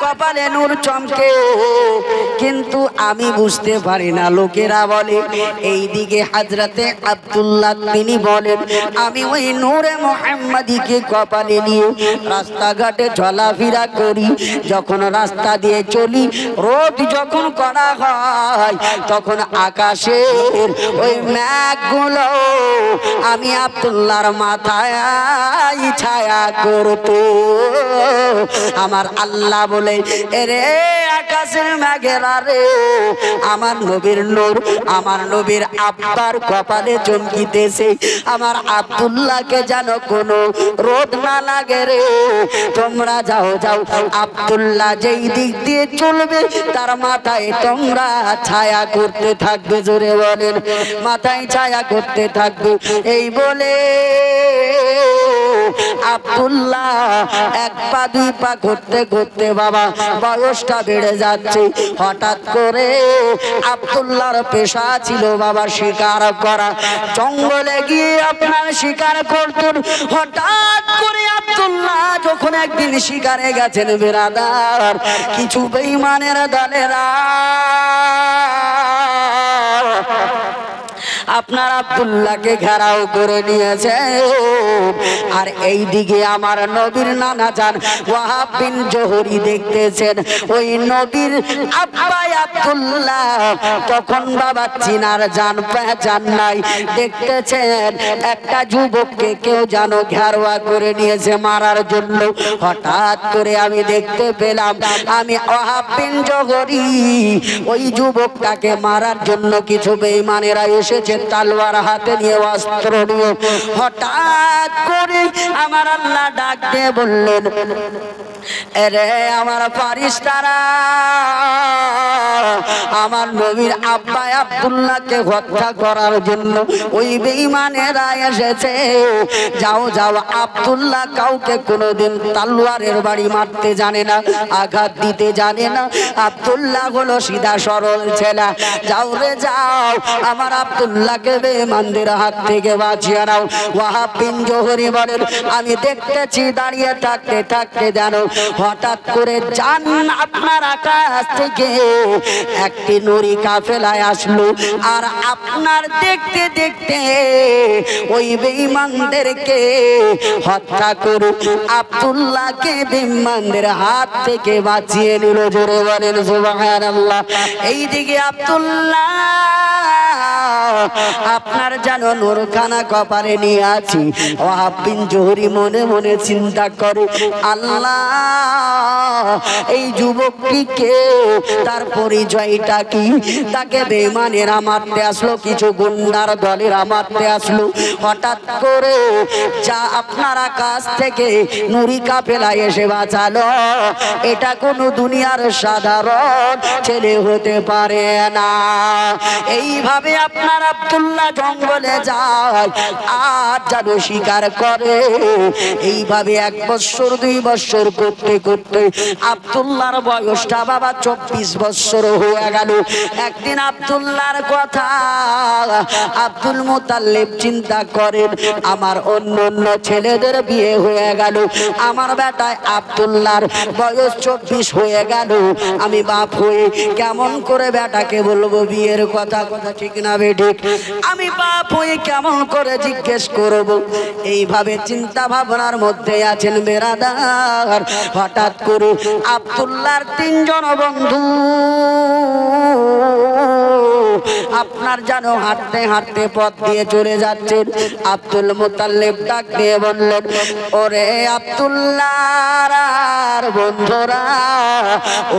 কপালে নূর চমকে, কিন্তু আমি বুঝতে পারি না। লোকেরা বলে এইদিকে হযরতে আব্দুল্লাহ তিনি বলেন আমি ওই নূরে মুহাম্মাদিকে কপালে নিয়ে রাস্তাঘাটে চলাফেরা করি। যখন রাস্তা দিয়ে চলি, রোদ যখন করা হয়, তখন আকাশের ওই মেঘগুলো আমি আব্দুল্লাহর মাথায় ছায়া করতো। আমার আল্লাহ বলে এরে আকাশের মেঘেরা রে, আমার নবীর নূর আমার নবীর আব্বার কপালে চমকিতেছে, আমার আব্দুল্লাহকে যেন কোনো রোদ না লাগে রে। তোমরা যাও যাও, আব্দুল্লাহ যেই দিক দিয়ে চলবে তার মাথায় তোমরা ছায়া করতে থাকবে। জোরে বলেন, মাথায় ছায়া করতে থাকবে। এই বলে আব্দুল্লাহ এক পা দুই পা করতে করতে বাবা বয়সটা বেড়ে যাচ্ছে। হঠাৎ করে আব্দুল্লাহর পেশা ছিল বাবা শিকার করা, জঙ্গলে গিয়ে আপনার শিকার করতেন। হঠাৎ করে আব্দুল্লাহ যখন একদিন শিকারে গেছেন বেরাদার, কিছু বেঈমানের দলেরা আপনার আব্দুল্লাহকে ঘেরাও করে নিয়েছে। আর এই দিকে আমার নবীর নানা জান ওয়াহাব বিন জোহরি দেখতেছেন ওই নবীর আব্বা আব্দুল্লাহ তখন বাবা চিনার জান পেহচান নাই। দেখতেছেন একটা যুবককে কেউ যেন ঘেরোয়া করে নিয়েছে মারার জন্য। হঠাৎ করে আমি দেখতে পেলাম আমি ওয়াহাব বিন জোহরি ওই যুবকটাকে মারার জন্য কিছু বেঈমানেরা এসেছে তলোয়ার হাতে নিয়ে, অস্ত্র নিয়ে। হঠাৎ করে আমার আল্লাহ ডাক দিয়ে বললেন এরে আমার ফারিস্তারা, আমার নবীর আব্বা আব্দুল্লাহকে হত্যা করার জন্য ওই বেঈমানেরা এসেছে। যাও যাও, আব্দুল্লাহ কাউকে কোনোদিন তলোয়ারের বাড়ি মারতে জানে না, আঘাত দিতে জানে না। আব্দুল্লাহ হলো সিধা সরল ছেলে। যাও রে যাও, আমার আব্দুল্লাহকে বেঈমানদের হাত থেকে বাঁচিয়ে নাও। ওয়াহাব বিন জোহরি বলেন আমি দেখতেছি দাঁড়িয়ে থাকতে থাকতে জানো হঠাৎ করে জান আপনার আকাশ থেকে একটি নুরি কাফেলায় আসলো। আর আপনার দেখতে দেখতে ওই বেঈমানদেরকে হত্যা করে আব্দুল্লাহকে বেঈমানদের হাত থেকে বাঁচিয়ে নিল। জোরে বলেন সুবহানাল্লাহ। এইদিকে আব্দুল্লাহ আপনার যেন নূরখানা কপালে নিয়ে আছি। ওয়াহাব বিন জোহরি মনে মনে চিন্তা করে আল্লাহ এই যুবকটিকে তার পরিচয়টা কি? তাকে বেঈমানেরা মারতে আসলো, কিছু গুন্ডার দলেরা মারতে আসলো। হঠাৎ করে যা আপনার আকাশ থেকে নুরি কাফেলা এসে বাঁচালো, এটা কোনো দুনিয়ার সাধারণ ছেলে হতে পারে না। এইভাবে আপনার আব্দুল্লাহ জঙ্গলে যায় আর যেন শিকার করে। এইভাবে 1 বছর 2 বছর করতে করতে আব্দুল্লাহর বয়সটা বাবা 24 বছর হয়ে গেল। একদিন আব্দুল্লাহর কথা আব্দুল মুতাল্লিব চিন্তা করেন আমার অন্য অন্য ছেলেদের বিয়ে হয়ে গেল, আমার বেটায় আব্দুল্লাহর বয়স 24 হয়ে গেল। আমি বাপ হয়ে কেমন করে বেটাকে বলবো বিয়ের কথা? কথা ঠিক না বেঠিক? আমি বাপ হয়ে কেমন করে জিজ্ঞেস করব? এইভাবে চিন্তা ভাবনার মধ্যে আছেন বেরাদার। হঠাৎ করে আব্দুল্লাহর 3 জন বন্ধু আপনার যেন হাঁটতে হাঁটতে পথ দিয়ে চলে যাচ্ছেন। আব্দুল মুতাল্লিব ডাক দিয়ে বললেন ওরে আব্দুল্লাহর বন্ধুরা,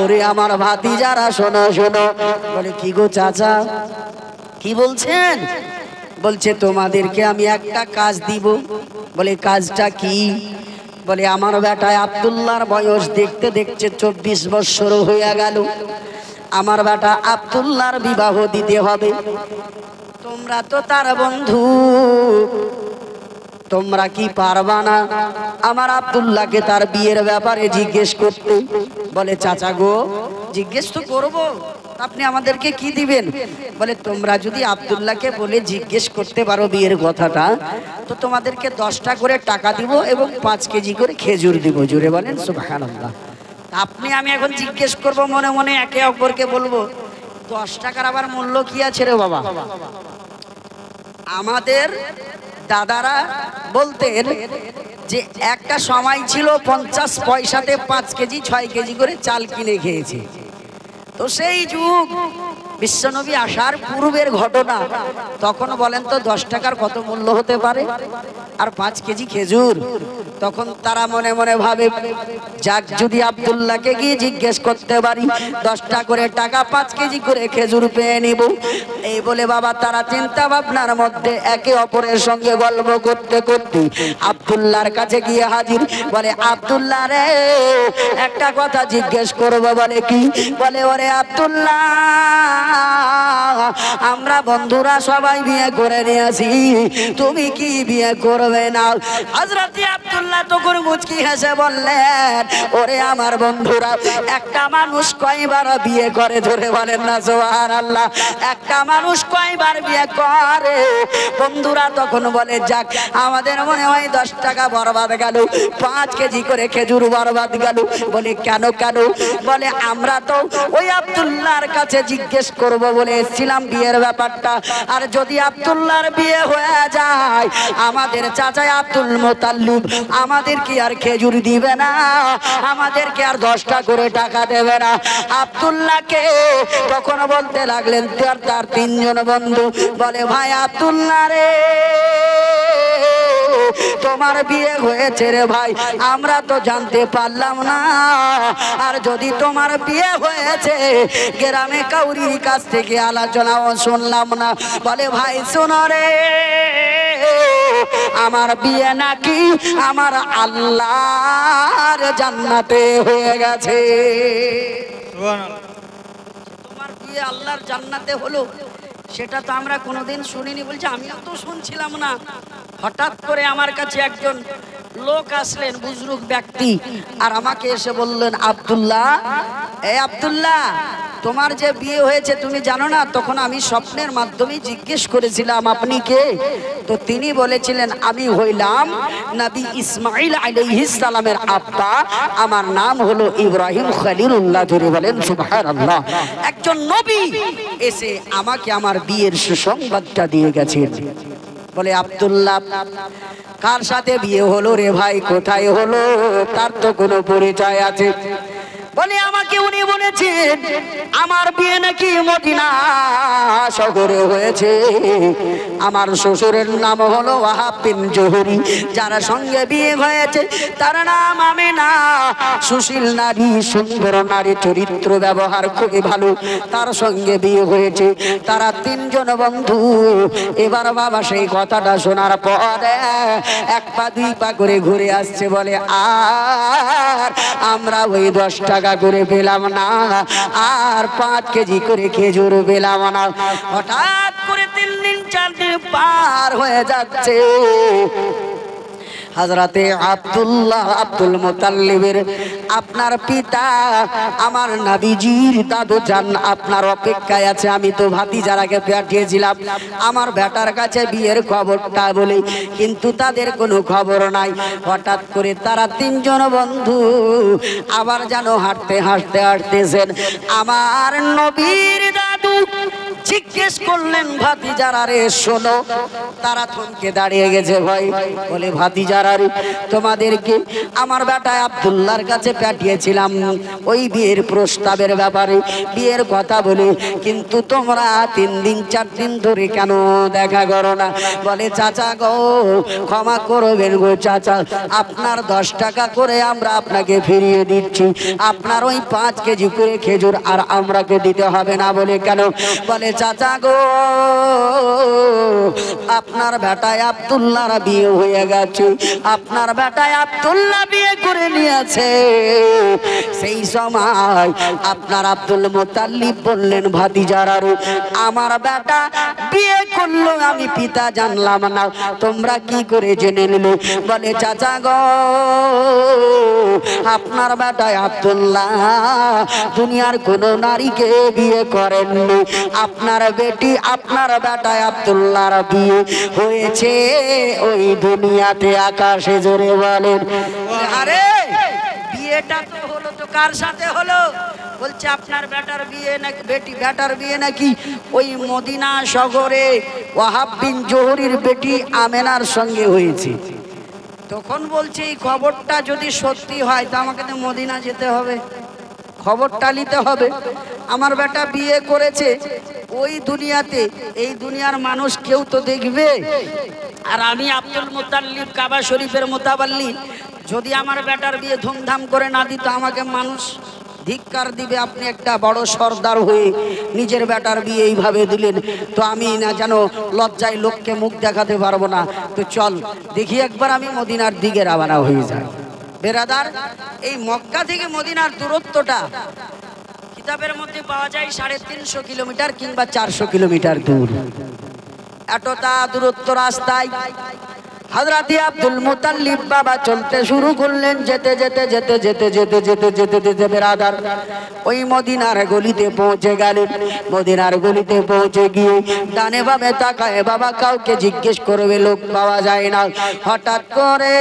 ওরে আমার ভাতিজারা, শোনো শোনো। বলে কি গো চাচা, কি বলছেন? বলছে তোমাদেরকে আমি একটা কাজ দিব। বলে কাজটা কি? বলে আমার বেটায় আব্দুল্লাহর বয়স দেখতে দেখতে 24 বছর হয়ে গেল। আমার বেটা আব্দুল্লাহর বিবাহ দিতে হবে। তোমরা তো তার বন্ধু, তোমরা কি পারবা না আমার আব্দুল্লাহকে তার বিয়ের ব্যাপারে জিজ্ঞেস করতে? বলে চাচা গো, জিজ্ঞেস তো করবো, আপনি আমাদেরকে কি দিবেন? বলে তোমরা যদি আব্দুল্লাহকে বলে জিজ্ঞেস করতে পারো বিয়ের কথাটা, তো তোমাদেরকে 10টা করে টাকা দিব এবং 5 কেজি করে খেজুর দিব। জোরে বলেন সুবহানাল্লাহ। আপনি আমি এখন জিজ্ঞেস করব মনে মনে, একে অপরকে বলবো 10 টাকার আবার মূল্য কি আছে রে বাবা? আমাদের দাদারা বলতেন যে একটা সময় ছিল 50 পয়সাতে 5 কেজি 6 কেজি করে চাল কিনে খেয়েছে। তো সেই যুগ বিশ্বনবী আসার পূর্বের ঘটনা। তখন বলেন তো 10 টাকার কত মূল্য হতে পারে, আর 5 কেজি খেজুর। তখন তারা মনে মনে ভাবে, যাক যদি আব্দুল্লাহকে গিয়ে জিজ্ঞেস করতে পারি 10টা করে টাকা 5 কেজি করে খেজুর পেয়ে নিব। এই বলে বাবা তারা চিন্তা ভাবনার মধ্যে একে অপরের সঙ্গে গল্প করতে করতে আব্দুল্লাহর কাছে গিয়ে হাজির। বলে, আব্দুল্লাহ রে, একটা কথা জিজ্ঞেস করবো। বলে কি? বলে, ওরে আব্দুল্লাহ, আমরা বন্ধুরা সবাই বিয়ে করে নিয়েছি, তুমি কি বিয়ে করবে না? হযরত আব্দুল্লাহ তখন মুচকি হেসে বললেন, ওরে আমার বন্ধুরা, একটা মানুষ কয়বার বিয়ে করে? ধরে বলেন না সুবহানাল্লাহ। একটা মানুষ কয়বার বিয়ে করে? বন্ধুরা তখন বলে, যাক আমাদের মনে হয় 10 টাকা বরবাদ গেল, 5 কেজি করে খেজুর বরবাদ গেল। বলে, কেন কেন? বলে, আমরা তো ওই আব্দুল্লাহর কাছে জিজ্ঞেস করব বলে এসেছিলাম বিয়ের ব্যাপারটা, আর যদি আব্দুল্লাহর বিয়ে হয়ে যায়, আমাদের চাচা আব্দুল মুতাল্লিব আমাদের কি আর খেজুর দিবে না? আমাদেরকে আর 10টা করে টাকা দেবে না? আব্দুল্লাহকে তখন বলতে লাগলেন তার 3 জন বন্ধু। বলে, ভাই আব্দুল্লাহ রে, তোমার বিয়ে হয়েছে রে ভাই, আমরা তো জানতে পারলাম না। আর যদি তোমার বিয়ে হয়েছে, গ্রামে কাউরির কাছ থেকে আলোচনাও শুনলাম না। বলে, ভাই শোনো রে, আমার বিয়ে নাকি আমার আল্লাহর জান্নাতে হয়ে গেছে। তোমার বিয়ে আল্লাহর জান্নাতে হলো, সেটা তো আমরা কোনোদিন শুনিনি। বলছে, আমিও তো শুনছিলাম না। হঠাৎ করে আমার কাছে একজন লোক আসলেন, বুজরুগ ব্যক্তি, আর আমাকে এসে বললেন, আব্দুল্লাহ, এই আব্দুল্লাহ, তোমার যে বিয়ে হয়েছে তুমি জানো না? তখন আমি স্বপ্নের মাধ্যমে জিজ্ঞেস করেছিলাম, আপনি কে? তো তিনি বলেছিলেন, আমি হইলাম নবী ইসমাইল আলাইহিস সালামের আব্বা, আমার নাম হলো ইব্রাহিম খলিলুল্লাহ। ধরে বলেন সুবহানাল্লাহ। একজন নবী এসে আমাকে আমার বিয়ের সুসংবাদটা দিয়ে গেছেন। বলে, আব্দুল্লাহ, কার সাথে বিয়ে হলো রে ভাই? কোথায় হলো? তার তো কোনো পরিচয় আছে? বলে, আমাকে উনি বলেছেন আমার বিয়ে নাকি মদিনা শহরে হয়েছে। আমার শ্বশুরের নাম হলো ওয়াহাব বিন জোহরি, যার সঙ্গে বিয়ে হয়েছে তার নাম আমিনা, সুশীল নারী, সুন্দর নারী, চরিত্র ব্যবহার খুবই ভালো, তার সঙ্গে বিয়ে হয়েছে। তারা 3 জন বন্ধু। এবার বাবা সেই কথাটা শোনার পরে 1 পা 2 পা করে ঘুরে আসছে। বলে, আর আমরা ওই 10 টাকা করে পেলাম না, আর 5 কেজি করে খেজুর পেলাম না। হঠাৎ করে 3 দিন 4 দিন পার হয়ে যাচ্ছে। হযরতে আব্দুল্লাহ আব্দুল মুতাল্লিবের আপনার পিতা আমার নবীজির দাদু জান আপনার অপেক্ষায় আছে। আমি তো ভাতিজারাকে পাঠিয়েছিলাম আমার বেটার কাছে বিয়ের খবরটা বলে, কিন্তু তাদের কোনো খবর নাই। হঠাৎ করে তারা 3 জন বন্ধু আবার যেন হাঁটতে হাঁটতে হাঁটতেছেন। আমার নবীর দাদু জিজ্ঞেস করলেন, ভাতিজারা রে শোনো। তারা থমকে দাঁড়িয়ে গেছে ভাই। বলে, ভাতিজারা রে, তোমাদেরকে আমার বেটা আব্দুল্লাহর কাছে পাঠিয়েছিলাম ওই বিয়ের প্রস্তাবের ব্যাপারে, বিয়ের কথা বলে, কিন্তু তোমরা 3 দিন 4 দিন ধরে কেন দেখা করো না? বলে, চাচা গো, ক্ষমা করবেন গো চাচা, আপনার 10 টাকা করে আমরা আপনাকে ফিরিয়ে দিচ্ছি, আপনার ওই 5 কেজি করে খেজুর আর আমরাকে দিতে হবে না। বলে, কেন? বলে, চাচা গো, আপনার বেটায় আব্দুল্লাহর বিয়ে হয়ে গেছে, আপনার বেটায় আব্দুল্লাহ বিয়ে করে নিয়েছে। সেই সময় আপনার আব্দুল মুতাল্লিব বললেন, ভাতিজারা রে, আমার বেটা বিয়ে করলো, আমি পিতা জানলাম না, তোমরা কি করে জেনে নিলে? বলে, চাচা গো, আপনার বেটায় আব্দুল্লাহ দুনিয়ার কোন নারীকে বিয়ে করেননি, আপনার বেটি আপনার বেটায় আব্দুল্লাহর বিয়ে হয়েছে ওই দুনিয়াতে, আকাশে। জোরে বলেন। আরে বিয়ে বিয়েটা তো হলো, তো কার সাথে হলো? বলছে আপনার বেটার বিয়ে নাকি, বেটার বিয়ে নাকি ওই মদিনা শহরে ওয়াহাব বিন জোহরির বেটি আমেনার সঙ্গে হয়েছে। তখন বলছে এই খবরটা যদি সত্যি হয় তো আমাকে তো মদিনা যেতে হবে, খবরটা নিতে হবে। আমার বেটা বিয়ে করেছে ওই দুনিয়াতে, এই দুনিয়ার মানুষ কেউ তো দেখবে। আর আমি আব্দুল মুতাল্লিব কাবা শরীফের মোতাবাল্লি, যদি আমার বেটার বিয়ে ধুমধাম করে না দিত আমাকে মানুষ ধিক্কার দিবে। আপনি একটা বড় সর্দার হয়ে নিজের বেটার বিয়ে এইভাবে দিলেন, তো আমি না যেন লজ্জায় লোককে মুখ দেখাতে পারবো না। তো চল দেখি একবার আমি মদিনার দিকে রওনা হয়ে যাই। বেরাদার, এই মক্কা থেকে মদিনার দূরত্বটা কিতাবের মধ্যে পাওয়া যায় 350 কিলোমিটার কিংবা 400 কিলোমিটার দূর। এতটা দূরত্ব রাস্তায় হযরত আব্দুল মুতাল্লিব বাবা চলতে শুরু করলেন। যেতে যেতে যেতে যেতে যেতে যেতে যেতে যেতে বেরাদার ওই মদিনার গলিতে পৌঁছে গেলেন। মদিনার গলিতে পৌঁছে গিয়ে ডানে বামে তাকায় বাবা, কাউকে জিজ্ঞেস করবে লোক পাওয়া যায় না। হঠাৎ করে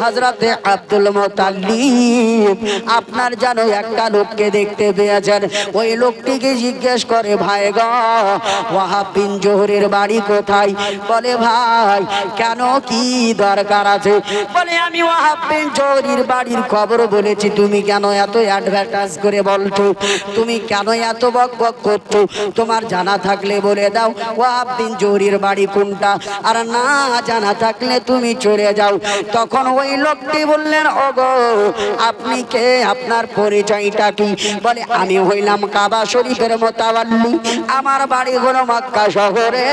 হযরত আব্দুল মুতাল্লিব আপনার জানো একটা লোককে দেখতে পেয়েছেন। ওই লোকটিকে জিজ্ঞেস করে, ভাই গো, ওয়াহাব বিন জোহরের বাড়ি কোথায়? বলে, ভাই কেন, কি দরকার আছে? বলে, আমি ওয়াহাব বিন জোহরির বাড়ির খবর বলেছি, তুমি কেন এত অ্যাডভার্টাইজ করে বলছো? তুমি কেন এত বক বক করছো? তোমার জানা থাকলে বলে দাও ওয়াহাব বিন জোহরির বাড়ি কোনটা, আর না জানা থাকলে তুমি চলে যাও। তখন ওই লোকটি বললেন, ওগো আপনি কে, আপনার পরিচয়টা কি? বলে, আমি হইলাম কাবা শরীফের মোতাওয়াল্লি, আমার বাড়ি হলো মক্কা শহরে,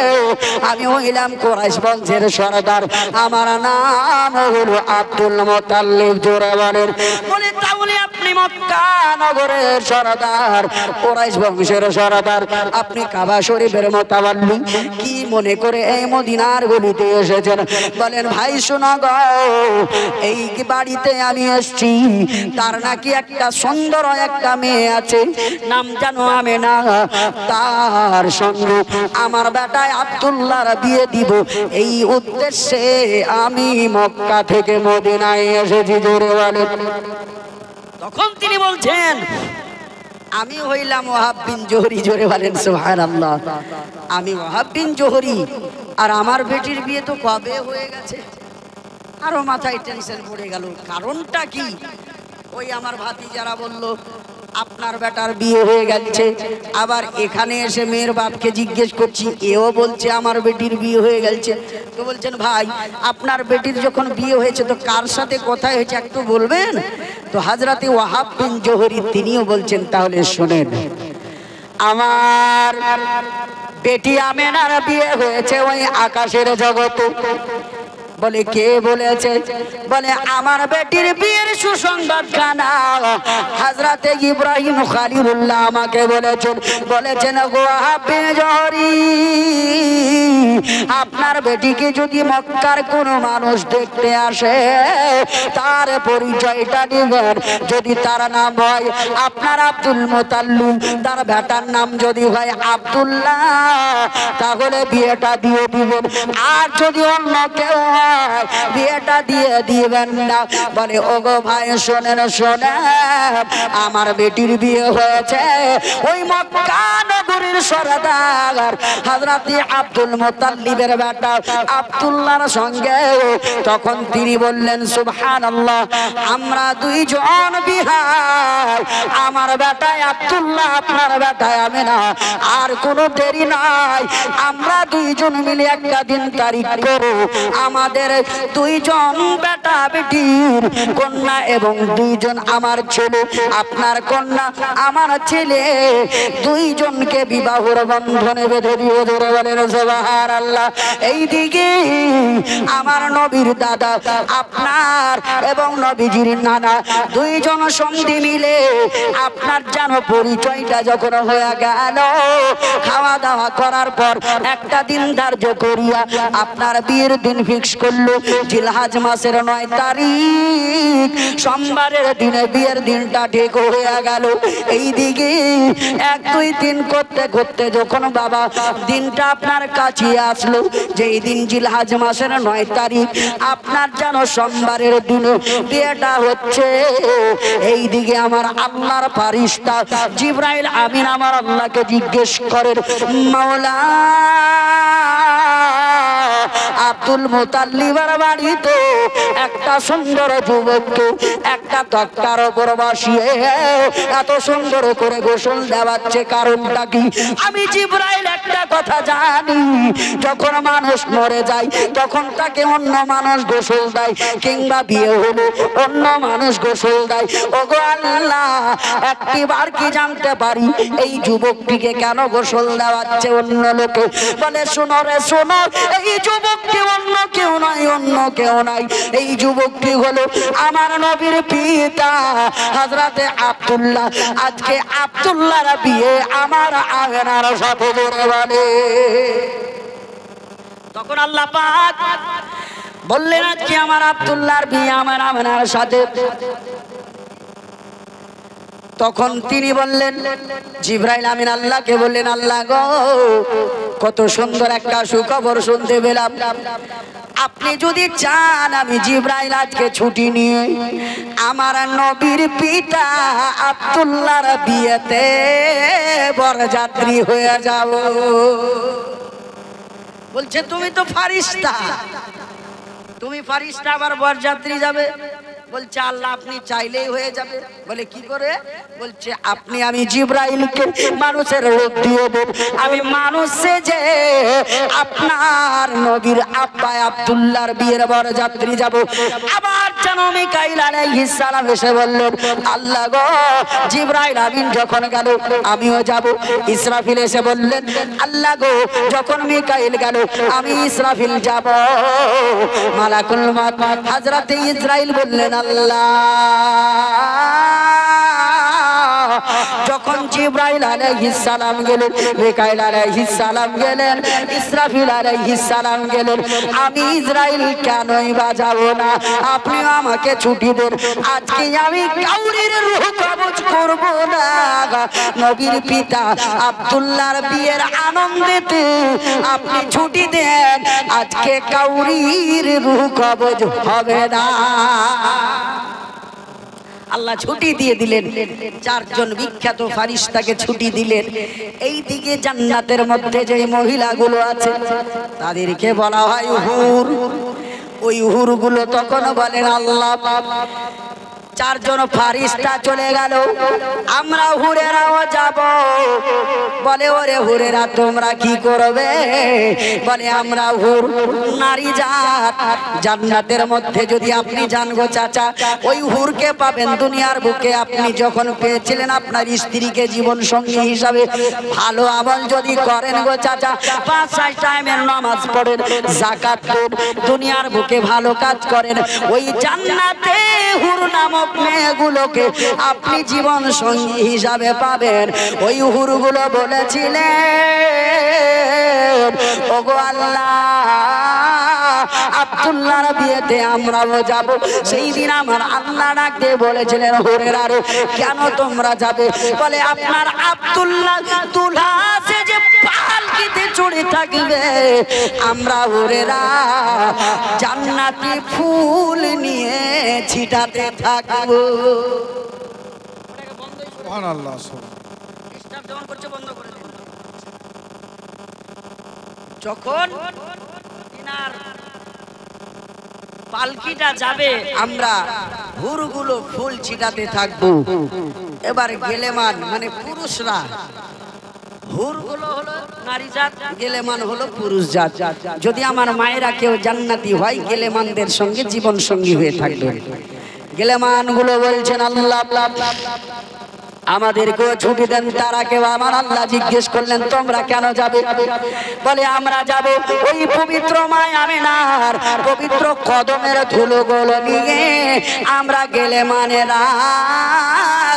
আমি হইলাম কুরাইশ বংশের সরদার, আমার নাম হলো আব্দুল মুতাল্লিব। জোরে বলেন। বলে, তাহলে আপনি মক্কা নগরের সরদার, কুরাইশ বংশের সরদার, আপনি কাবা শরীফের মোতাওয়াল্লি, কি মনে করে এই মদিনার গলিতে এসেছেন? বলেন, ভাই শোনো গো, এই বাড়িতে আমি এসেছি, তার নাকি একটা সুন্দর একটা মেয়ে আছে, নাম জানো আমেনা, তার সঙ্গে আমার বেটায় আব্দুল্লাহর বিয়ে দিব, এই উদ্দেশ্যে আমি মক্কা থেকে মদিনায় এসেছি। জোরে বলেন। তখন তিনি বলছেন, আমি হইলাম ওয়াহাব বিন জোহরি। জোরে বলেন সুবহানাল্লাহ। আমি ওয়াহাব বিন জোহরি, আর আমার বেটির বিয়ে তো কবে হয়ে গেছে। আরো মাথায় টেনশন পড়ে গেল। কারণটা কি? ওই আমার ভাতিজারা বলল আপনার বেটার বিয়ে হয়ে গেছে। আবার এখানে এসে মেয়ের বাপকে জিজ্ঞেস করছি, এও বলছে আমার বেটির বিয়ে হয়ে গেছে। তো বলছেন, ভাই আপনার বেটির যখন বিয়ে হয়েছে তো কার সাথে কোথায় হয়েছে একটু বলবেন? তো হযরত ওয়াহাব বিন জোহরি তিনিও বলছেন, তাহলে শোনেন, আমার বেটি আমেনার বিয়ে হয়েছে ওই আকাশের জগতে। বলে, কে বলেছে? বলে, আমার বেটির বিয়ের সুসংবাদ খানা হযরতে ইব্রাহিম খলিলুল্লাহ আমাকে বলেছেন। বলেছেন, গো ওয়াহাব বিন জোহরি, আপনার বেটিকে যদি মক্কার কোনো মানুষ দেখতে আসে তার পরিচয়টা দিবেন। যদি তার নাম হয় আপনার আব্দুল মুতাল্লিব, তার বেটার নাম যদি হয় আব্দুল্লাহ, তাহলে বিয়েটা দিয়ে দিবেন। আর যদি অন্য কেউ বিয়েটা দিয়ে দিবেন না। বলে, ওগো ভাই শোনেন শোনেন, আমার বেটির বিয়ে হয়েছে ওই মক্কা নগরীর সরদার হযরত আব্দুল মুতাল্লিবের বেটা আব্দুল্লাহর সঙ্গে। তখন তিনি বললেন, সুবহানাল্লাহ, আমরা দুইজন বিহার, আমার বেটা আব্দুল্লাহ, আপনার বেটা আমেনা, আর কোনো দেরি নাই, আমরা দুইজন মিলে একটা দিন তারিখ করো, আমাদের দুইজন বেটা বেটির কন্যা এবং দুইজন আমার ছেলে, আপনার কন্যা আমার ছেলে, দুইজনকে বিবাহের বন্ধনে বেঁধে দিও। ধরে বলেন সুবহানাল্লাহ। এইদিকে আমার নবীর দাদা আপনার এবং নবীজির নানা দুইজন সন্ধি মিলে আপনার জানো পরিচয়টা যখন হয়ে গেল, খাওয়া দাওয়া করার পর একটা দিন ধার্য করিয়া আপনার বিয়ের দিন ফিক্স করলো। জিলহজ মাসের 9 তারিখ সোমবারের দিনে বিয়ের দিনটা ঠিক হয়ে গেল। এইদিকে 1 2 3 করতে করতে যখন বাবা দিনটা আপনার কাছে আসলো, যেই দিন জিলহজ মাসের 9 তারিখ আপনার যেন সোমবারের দিনে বিয়েটা হচ্ছে, এই দিকে আমার আল্লাহর ফারিস্তা জিবরাইল আমিন আমার আল্লাহকে জিজ্ঞেস করেন, মাওলা আব্দুল মুতাল্লিবের বাড়িতে একটা সুন্দর যুবককে একটা তক্তার উপর বসিয়ে এত সুন্দর করে গোসল দেওয়াচ্ছে, কারণটা কি? আমি জিবরাইল একটা কথা জানি, যখন মানুষ মরে যায় তখন তাকে অন্য মানুষ গোসল দেয়, কিংবা বিয়ে হলে অন্য মানুষ গোসল দেয়। ওগো আল্লাহ, একটিবার কি জানতে পারি এই যুবকটিকে কেন গোসল দেওয়াচ্ছে অন্য লোকে? বলে শোনো রে শোনো, এই যুবকটি অন্য কেউ নয়, অন্য কেউ নাই, এই যুবকটি হলো আমার নবীর পিতা হযরতে আব্দুল্লাহ। আজকে আব্দুল্লাহর বিয়ে আমার আমেনার সাথে জোরে বলে। তখন আল্লাহ পাক বললেন আজকে আমার আব্দুল্লাহর বিয়ে আমার আমেনার সাথে। তখন তিনি বললেন, জিবরাইল আমিন আল্লাহকে বললেন, আল্লাহ গো, কত সুন্দর একটা সুখবর শুনতে পেলাম, আপনি যদি চান আমি জিবরাইল আজকে ছুটি নিয়ে আমার নবীর পিতা আব্দুল্লাহর বিয়েতে বরযাত্রী হয়ে যাব। বলছে তুমি তো ফারিস্তা, তুমি ফারিস্তা আবার বরযাত্রী যাবে? বলছে আল্লাহ আপনি চাইলেই হয়ে যাবে। বলে কি করে? বলছে আপনি আমি জিবরাইলকে মানুষের রূপ দিয়ে দেব, আমি মানুষে যে আপনার নবীর আব্বা আব্দুল্লাহর বিয়ের বরযাত্রী যাব। আবার যেন মিকাইল আলাইহিস সালাম এসে বললেন, আল্লাহ গো, জিবরাইল আমিন যখন গেল আমিও যাব। ইসরাফিল এসে বললেন, আল্লাহ গো, যখন মিকাইল গেল আমি ইসরাফিল যাব। মালাকুল মউত হযরতে ইসরাইল বললেন, আল্লাহ, যখন জিবরাইল আলাইহিস সালাম গেলেন, মিকাইল আলাইহিস সালাম গেলেন, ইসরাফিল আলাইহিস সালাম গেলেন, আমি ইসরাইল কেনই বাজাবো না? আপনি আমাকে ছুটি দেন, আজকে আমি কাউরির রূহ কবজ করব না। নবীর পিতা আব্দুল্লাহর বিয়ের আনন্দেতে আপনি ছুটি দেন, আজকে কাউরির রূহ কবজ হবে না। আল্লাহ ছুটি দিয়ে দিলেন, 4 জন বিখ্যাত ফারিস্তাকে ছুটি দিলেন। এই দিকে জান্নাতের মধ্যে যে মহিলাগুলো আছে তাদেরকে বলা হয় হুর। ওই হুরগুলো তখন বলেন, আল্লাহ 4 জন ফারিস্তা চলে গেল, আমরা হুরেরাও যাব। বলে ওরে হুরেরা তোমরা কি করবে? বলে আমরা হুর নারী জাত, জান্নাতের মধ্যে যদি আপনি যান গো চাচা, ওই হুরকে পাবেন দুনিয়ার বুকে। আপনি যখন পেয়েছিলেন আপনার স্ত্রীকে জীবন সঙ্গী হিসাবে, ভালো আমল যদি করেন গো চাচা, 5 টাইমের নামাজ পড়েন, যাকাত দেন, দুনিয়ার বুকে ভালো কাজ করেন, ওই জান্নাতে হুর নামক মেয়েগুলোকে আপনি জীবন সঙ্গী হিসাবে পাবেন। ওই হুরগুলো বলেছিলেন, ওগো আল্লাহ, আব্দুল্লাহর বিয়েতে আমরাও যাব। সেই দিন আমার আল্লাহ ডাকতে বলেছিলেন, হুরেরা রে, কেন তোমরা যাবে? বলে আপনার আব্দুল্লাহ দুলহা আছে যে পালকিতে চড়ে থাকবে, আমরা হুরেরা জান্নাতি ফুল নিয়ে ছিটাতে থাকবো। সুবহানাল্লাহ। ডিস্টার্ব যেমন করছে বন্ধ করে দিন। যখন তিনার পালকিটা যাবে, আমরা হুরগুলো ফুল ছিটাতে থাকবো। এবার গেলেমান মানে পুরুষরা, হুরগুলো হলো নারী জাত, গেলেমান হলো পুরুষ জাত। যদি আমার মায়েরা কেউ জান্নাতি হয়, গেলেমানদের সঙ্গে জীবন সঙ্গী হয়ে থাকবে। গেলেমানগুলো বলছেন, আল্লাহ আমাদেরকেও ছুটি দেন। তারা কেউ আমার আল্লাহ জিজ্ঞেস করলেন, তোমরা কেন যাবে? বলে আমরা যাব ওই পবিত্র মা আমিনার পবিত্র কদমের ধুলোগুলো নিয়ে আমরা গেলেমানেরা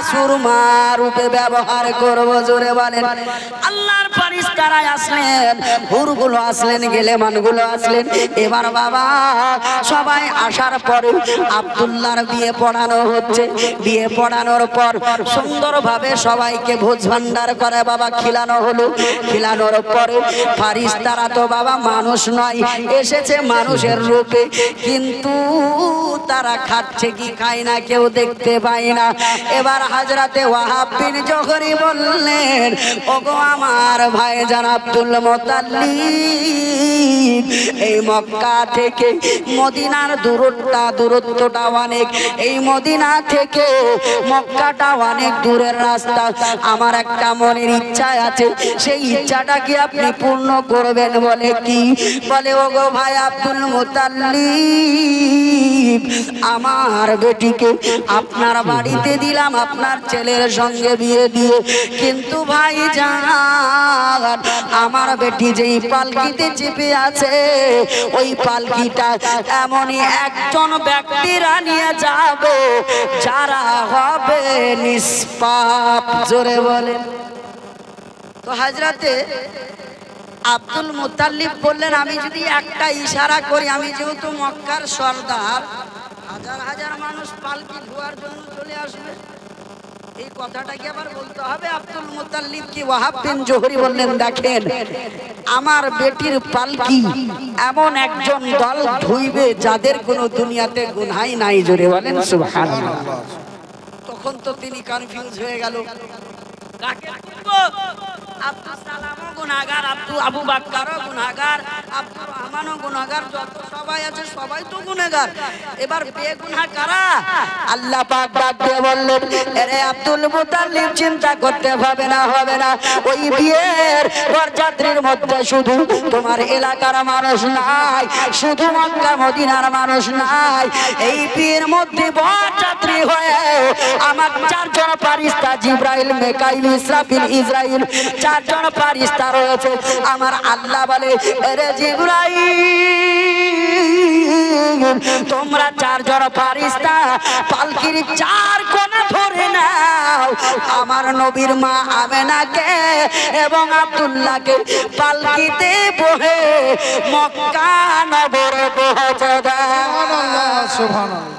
সুরমা রূপে ব্যবহার করব। জোরে বলেন। আল্লাহর ফারিস্তারা আসলেন, হুরগুলো আসলেন, গেলেমানগুলো আসলেন। এবার বাবা সবাই আসার পরে আব্দুল্লাহর বিয়ে পড়ানো হচ্ছে। বিয়ে পড়ানোর পর সুন্দর সুন্দরভাবে সবাইকে ভোজ ভান্ডার করে বাবা খিলানো হলো। খিলানোর পরে ফারিস্তারা তো বাবা মানুষ নয়, এসেছে মানুষের রূপে, কিন্তু তারা খাচ্ছে কি খায় না কেউ দেখতে পায় না। এবার হযরতে ওয়াহাব বিন জোহরি বললেন, ওগো আমার ভাইজান আব্দুল মুত্তালিব, এই মক্কা থেকে মদিনার দূরত্বটা অনেক, এই মদিনা থেকে মক্কাটা অনেক দূরের রাস্তা। আমার একটা মনের ইচ্ছা আছে, সেই ইচ্ছাটা কি আপনি পূর্ণ করবেন? বলে কি? বলে ওগো ভাই আব্দুল মুত্তালিব, আমার বেটিকে আপনার বাড়িতে দিলাম আপনার ছেলের সঙ্গে বিয়ে দিয়ে, কিন্তু ভাইজান আমার বেটি যেই পালকিতে চেপে আছে ওই পালকিটা এমনই একজন ব্যক্তিরা নিয়ে যাবে যারা হবে নিষ্পাপ। জোরে বলেন। তো হযরতে আব্দুল মুত্তালিব বললেন, আমি যদি একটা ইশারা করি, আমি যেহেতু মক্কার সর্দার, হাজার হাজার মানুষ পালকি ধোয়ার জন্য চলে আসবে, এই কথাটা কি আবার বলতে হবে? আব্দুল মুত্তালিব কি ওয়াহাব বিন জোহরি বললেন, দেখেন আমার বেটির পালকি এমন একজন দল ধুইবে যাদের কোনো দুনিয়াতে গুনাহই নাই। জোরে বলেন সুবহানাল্লাহ। তখন তো তিনি কনফিউজ হয়ে গেল, কাকে খুঁজবো? আব্দুল সালামও গুনাহগার, আবু বকরও গুনাহগার, আব্দুর রহমানও গুনাহগার, যত সবাই আছে সবাই তো গুনাহগার, এবার বেগুনাহ কারা? আল্লাহ পাক ডাক দিয়ে বললেন, আরে আব্দুল মুত্তালিব চিন্তা করতে হবে না, ওই বিয়ের বরযাত্রীর মধ্যে শুধু তোমার এলাকার মানুষ নাই, শুধু মক্কা মদিনার মানুষ নাই, এই বিয়ের মধ্যে বরযাত্রী হয়ে আমার চারজন ফারিস্তা জিবরাইল, মিকাইল, ইসরাফিল, ইসরাইল, চারজন ফারিস্তা রয়েছে। আমার আল্লাহ বলে, আরে জিবরাইল তোমরা চারজন ফারিস্তা পালকির চার কোণা ধরে নাও, আমার নবীর মা আমেনাকে এবং আব্দুল্লাহকে পালকিতে বহে মক্কা নগরে পৌঁছে দাও। সুবহানাল্লাহ।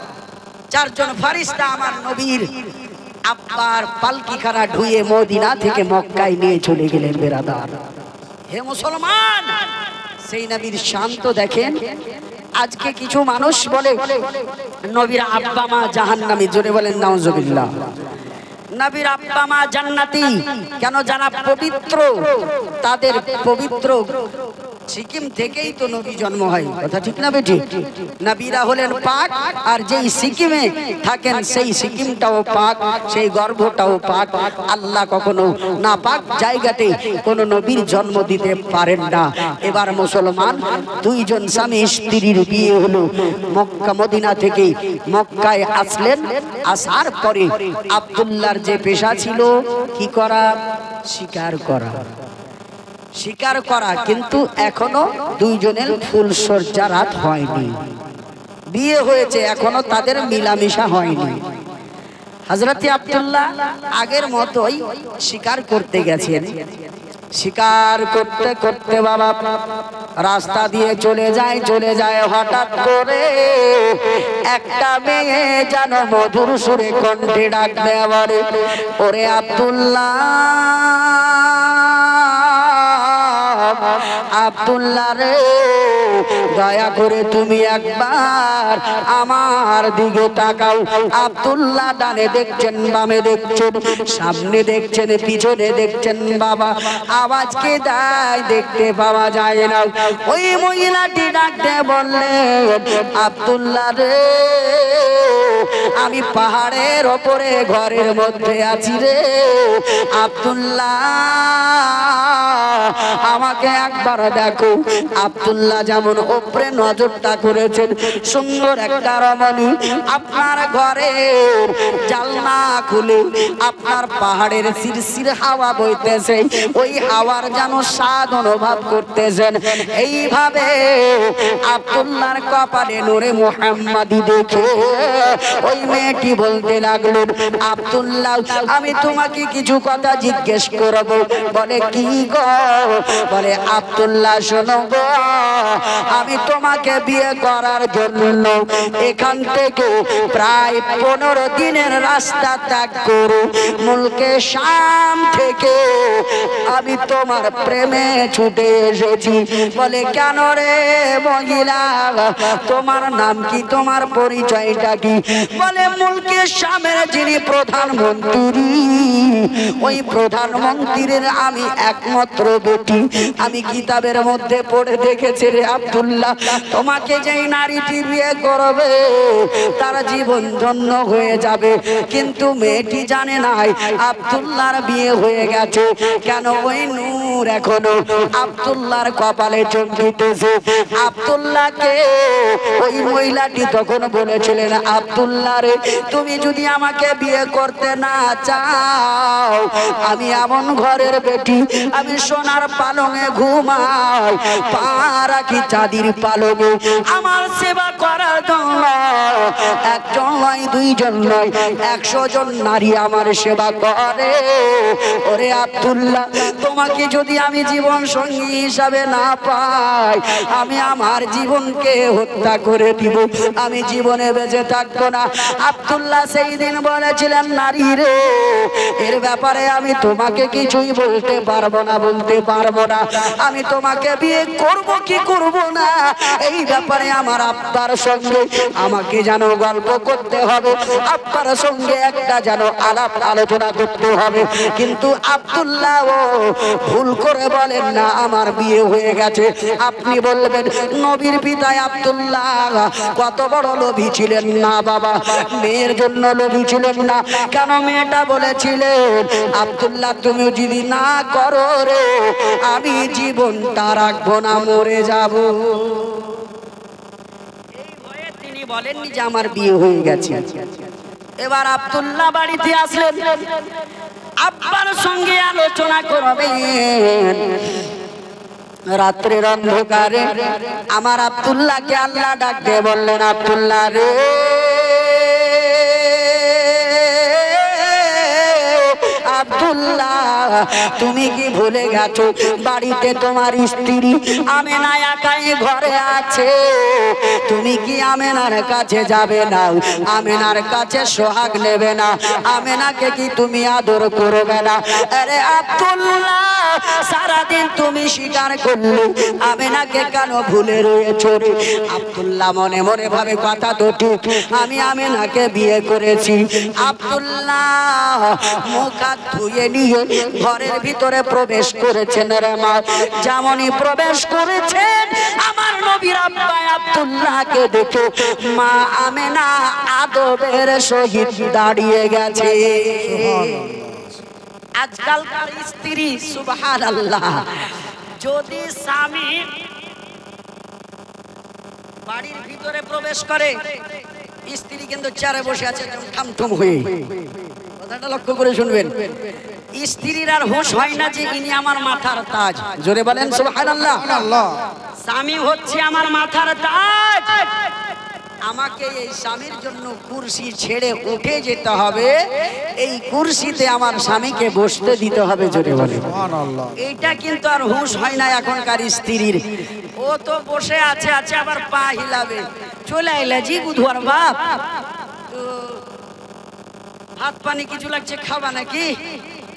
চারজন ফারিস্তা আমার নবীর আব্বার পালকিখানা ধুয়ে মদিনা থেকে মক্কায় নিয়ে চলে গেলেন। বেরাদার, হে মুসলমান, সেই নবীর শান্ত দেখেন। আজকে কিছু মানুষ বলে নবীর আব্বা মা জাহান্নামী। জোরে বলেন নাউজুবিল্লাহ। নবীর আব্বা মা জান্নাতি কেন? যারা পবিত্র, তাদের পবিত্র সিকিম থেকেই তো নবী জন্ম হয়, কথা ঠিক না বেটি? নবীরা হলেন পাক, আর যেই সিকিমে থাকেন সেই সিকিমটাও পাক, সেই গর্ভটাও পাক। আল্লাহ কখনো না পাক জায়গাতে কোনো নবীর জন্ম দিতে পারেন না। এবার মুসলমান দুইজন স্বামী স্ত্রীর বিয়ে হলো, মক্কা মদিনা থেকে মক্কায় আসলেন। আসার পরে আব্দুল্লাহর যে পেশা ছিল কি করা? শিকার করা, কিন্তু এখনো দুইজনের ফুল সজ্জা রাত হয়নি, বিয়ে হয়েছে, এখনো তাদের মিলামিশা হয়নি। হযরত আব্দুল্লাহ আগের মতোই শিকার করতে গেছেন। শিকার করতে করতে বাবা রাস্তা দিয়ে চলে যায়, হঠাৎ করে একটা মেয়ে যেন মধুর সুরে কণ্ঠে ডাক দেয়, বলে, ওরে আব্দুল্লাহ, আব্দুল্লাহ রে, দয়া করে তুমি একবার আমার দিকে তাকাও। আব্দুল্লাহ ডানে দেখছেন, বামে দেখছেন, সামনে দেখছেন, পিছনে দেখছেন, বাবা আওয়াজকে দেয় দেখতে পাওয়া যায় না। ওই মহিলাটি ডাকতে বললেন, আব্দুল্লাহ রে, আমি পাহাড়ের ওপরে ঘরের মধ্যে আছি রে আব্দুল্লাহ, আমাকে একবার দেখো। আব্দুল্লাহ যেমন উপরে নজরটা করেছেন, সুন্দর একটা রমণী আপনার ঘরের জানলা খুলে আপনার পাহাড়ের শিরশির হাওয়া বইতেছে, ওই হাওয়ার যেন স্বাদ অনুভব করতেছেন। এইভাবে আব্দুল্লাহর কপালে নূরে মুহাম্মাদি দেখে ওই মেয়েটি বলতে লাগলেন, আব্দুল্লাহ, আমি তোমাকে কিছু কথা জিজ্ঞেস করব। বলে, কি গো? বলে আব্দুল্লাহ শোনো গো, আমি তোমাকে বিয়ে করার জন্য এখান থেকে প্রায় 15 দিনের রাস্তা ত্যাগ করো, মুলকে শাম থেকে আমি তোমার প্রেমে ছুটে এসেছি। বলে কেন রে মহিলা, তোমার নাম কি, তোমার পরিচয়টা কি? বলে মুলকে শামের যিনি প্রধানমন্ত্রী, ওই প্রধানমন্ত্রীর আমি একমাত্র বেটি। আমি কিতাবের মধ্যে পড়ে দেখেছি রে আব্দুল্লাহ, তোমাকে যেই নারীটি বিয়ে করবে তার জীবন ধন্য হয়ে যাবে। কিন্তু মেয়েটি জানে নাই আব্দুল্লাহর বিয়ে হয়ে গেছে। কেন? ওই নূর এখনো আব্দুল্লাহর কপালে চমকিতেছে। আব্দুল্লাহকে ওই মহিলাটি তখন বলেছিলেন, আব্দুল্লাহ রে, তুমি যদি আমাকে বিয়ে করতে না চাও, আমি এমন ঘরের বেটি, আমি সোনার পালঙে ঘুমাই, পা রাখি চাঁদির পালঙে। আমার সেবা করার জন্য একজন নয়, দুইজন নয়, 100 জন নারী আমার সেবা করে। ওরে আব্দুল্লাহ, তোমাকে যদি আমি জীবন সঙ্গী হিসাবে না পাই, আমি আমার জীবনকে হত্যা করে দিব, আমি জীবনে বেঁচে থাকবো না। আব্দুল্লাহ সেই দিন বলেছিলেন, নারী রে, এর ব্যাপারে আমি তোমাকে কিছুই বলতে পারবো না, বলতে পারবো না। আমি তোমাকে বিয়ে করব কি করব না, এই ব্যাপারে আমার আব্বার সঙ্গে আমাকে যেন গল্প করতে হবে, আব্বার সঙ্গে একটা যেন আলাপ আলোচনা করতে হবে। কিন্তু আব্দুল্লাহ ভুল করে বলেন না আমার বিয়ে হয়ে গেছে। আপনি বলবেন নবীর পিতা আব্দুল্লাহ কত বড় লোভী ছিলেন না বাবা, মেয়ের জন্য লোভী ছিলেন না। কেন? মেয়েটা বলেছিলেন, আব্দুল্লাহ তুমি যদি না করো রে, আমি জীবনটা রাখবো না, মরে যাব। এই ভয়ে তিনি বলেননি যে আমার বিয়ে হয়ে গেছে। এবার আব্দুল্লাহ বাড়িতে আসলেন, আব্বার সঙ্গে আলোচনা করবেন। রাত্রের অন্ধকারে আমার আব্দুল্লাহকে আল্লাহ ডাক দিয়ে বললেন, আব্দুল্লাহ রে, আব্দুল্লাহ তুমি কি ভুলে গেছো বাড়িতে তোমার স্ত্রী আমেনা একাই ঘরে আছে? তুমি কি আমেনার কাছে যাবে না? আমেনার কাছে সোহাগ নেবে না? আমেনাকে কি তুমি আদর করবে না? আরে আব্দুল্লাহ, সারাদিন তুমি স্বীকার করলে, আমেনাকে কেন ভুলে রয়েছো রে? আব্দুল্লাহ মনে মনে ভাবে, কথা তো ঠিক, আমি আমেনাকে বিয়ে করেছি। আব্দুল্লাহ মুখ হাত ধুয়ে নিয়ে ঘরের ভিতরে প্রবেশ করেছেন রে মা। যেমনই প্রবেশ করেছেন, আমার নবীর আব্বা আব্দুল্লাহকে দেখে মা আমেনা আদবের সহিত দাঁড়িয়ে গেছে। আজকালকার স্ত্রী, সুবহানাল্লাহ, যদি স্বামী বাড়ির ভিতরে প্রবেশ করে, স্ত্রী কিন্তু চেয়ারে বসে আছে ঠামঠুম হয়ে। কথাটা লক্ষ্য করে শুনবেন, স্ত্রীর আর হুঁশ হয় না যে ইনি আমার মাথার তাজ। জোরে বলেন সুবহানাল্লাহ। স্বামী হচ্ছে আমার মাথার তাজ, আমাকে এই স্বামীর জন্য কুরসি ছেড়ে উঠে যেতে হবে, এই কুরসিতে আমার স্বামীকে বসতে দিতে হবে। জোরে বলেন সুবহানাল্লাহ। এইটা কিন্তু আর হুঁশ হয় না এখনকার স্ত্রীর। ও তো বসে আছে, আছে আবার পা হিলাবে, চলে আইলা জি বুধবার বাপ, ভাত পানি কিছু লাগছে, খাবা নাকি?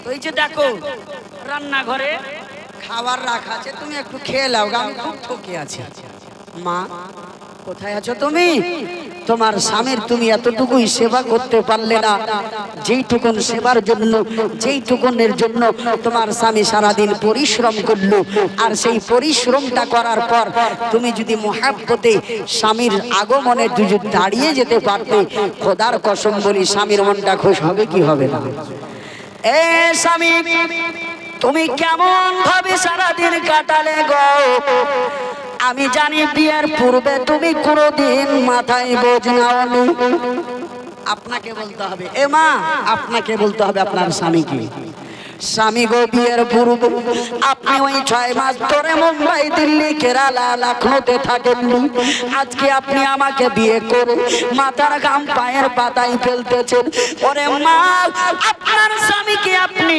ওই যে দেখো রান্নাঘরে খাবার রাখা আছে, তুমি একটু খেয়ে নাও, আমি খুব ঠকে আছি। মা কোথায় আছো তুমি? তোমার স্বামীর তুমি এতটুকুই সেবা করতে পারলে না, যেইটুকুন সেবার জন্য, যেইটুকুনের জন্য তোমার স্বামী সারাদিন পরিশ্রম করলো। আর সেই পরিশ্রমটা করার পর তুমি যদি মুহাব্বতে স্বামীর আগমনে যদি দাঁড়িয়ে যেতে পারতে, খোদার কসম বলি স্বামীর মনটা খুশ হবে কি হবে না? এ স্বামী, তুমি কেমন ভাবে সারাদিন কাটালে গো? আমি জানি বিয়ের পূর্বে তুমি কোনোদিন মাথায় বোঝ নাওনি। আপনাকে বলতে হবে, এ মা, আপনাকে বলতে হবে আপনার স্বামীকে, স্বামী গো বিয়ের পূর্বে আপনি ওই 6 মাস ধরে মুম্বাই, দিল্লি, কেরালা, লখনৌতে থাকেননি। আজকে আপনি আমাকে বিয়ে করে মাথার ঘাম পায়ের পাতায় ফেলতেছেন। ওরে মা, আপনার স্বামীকে আপনি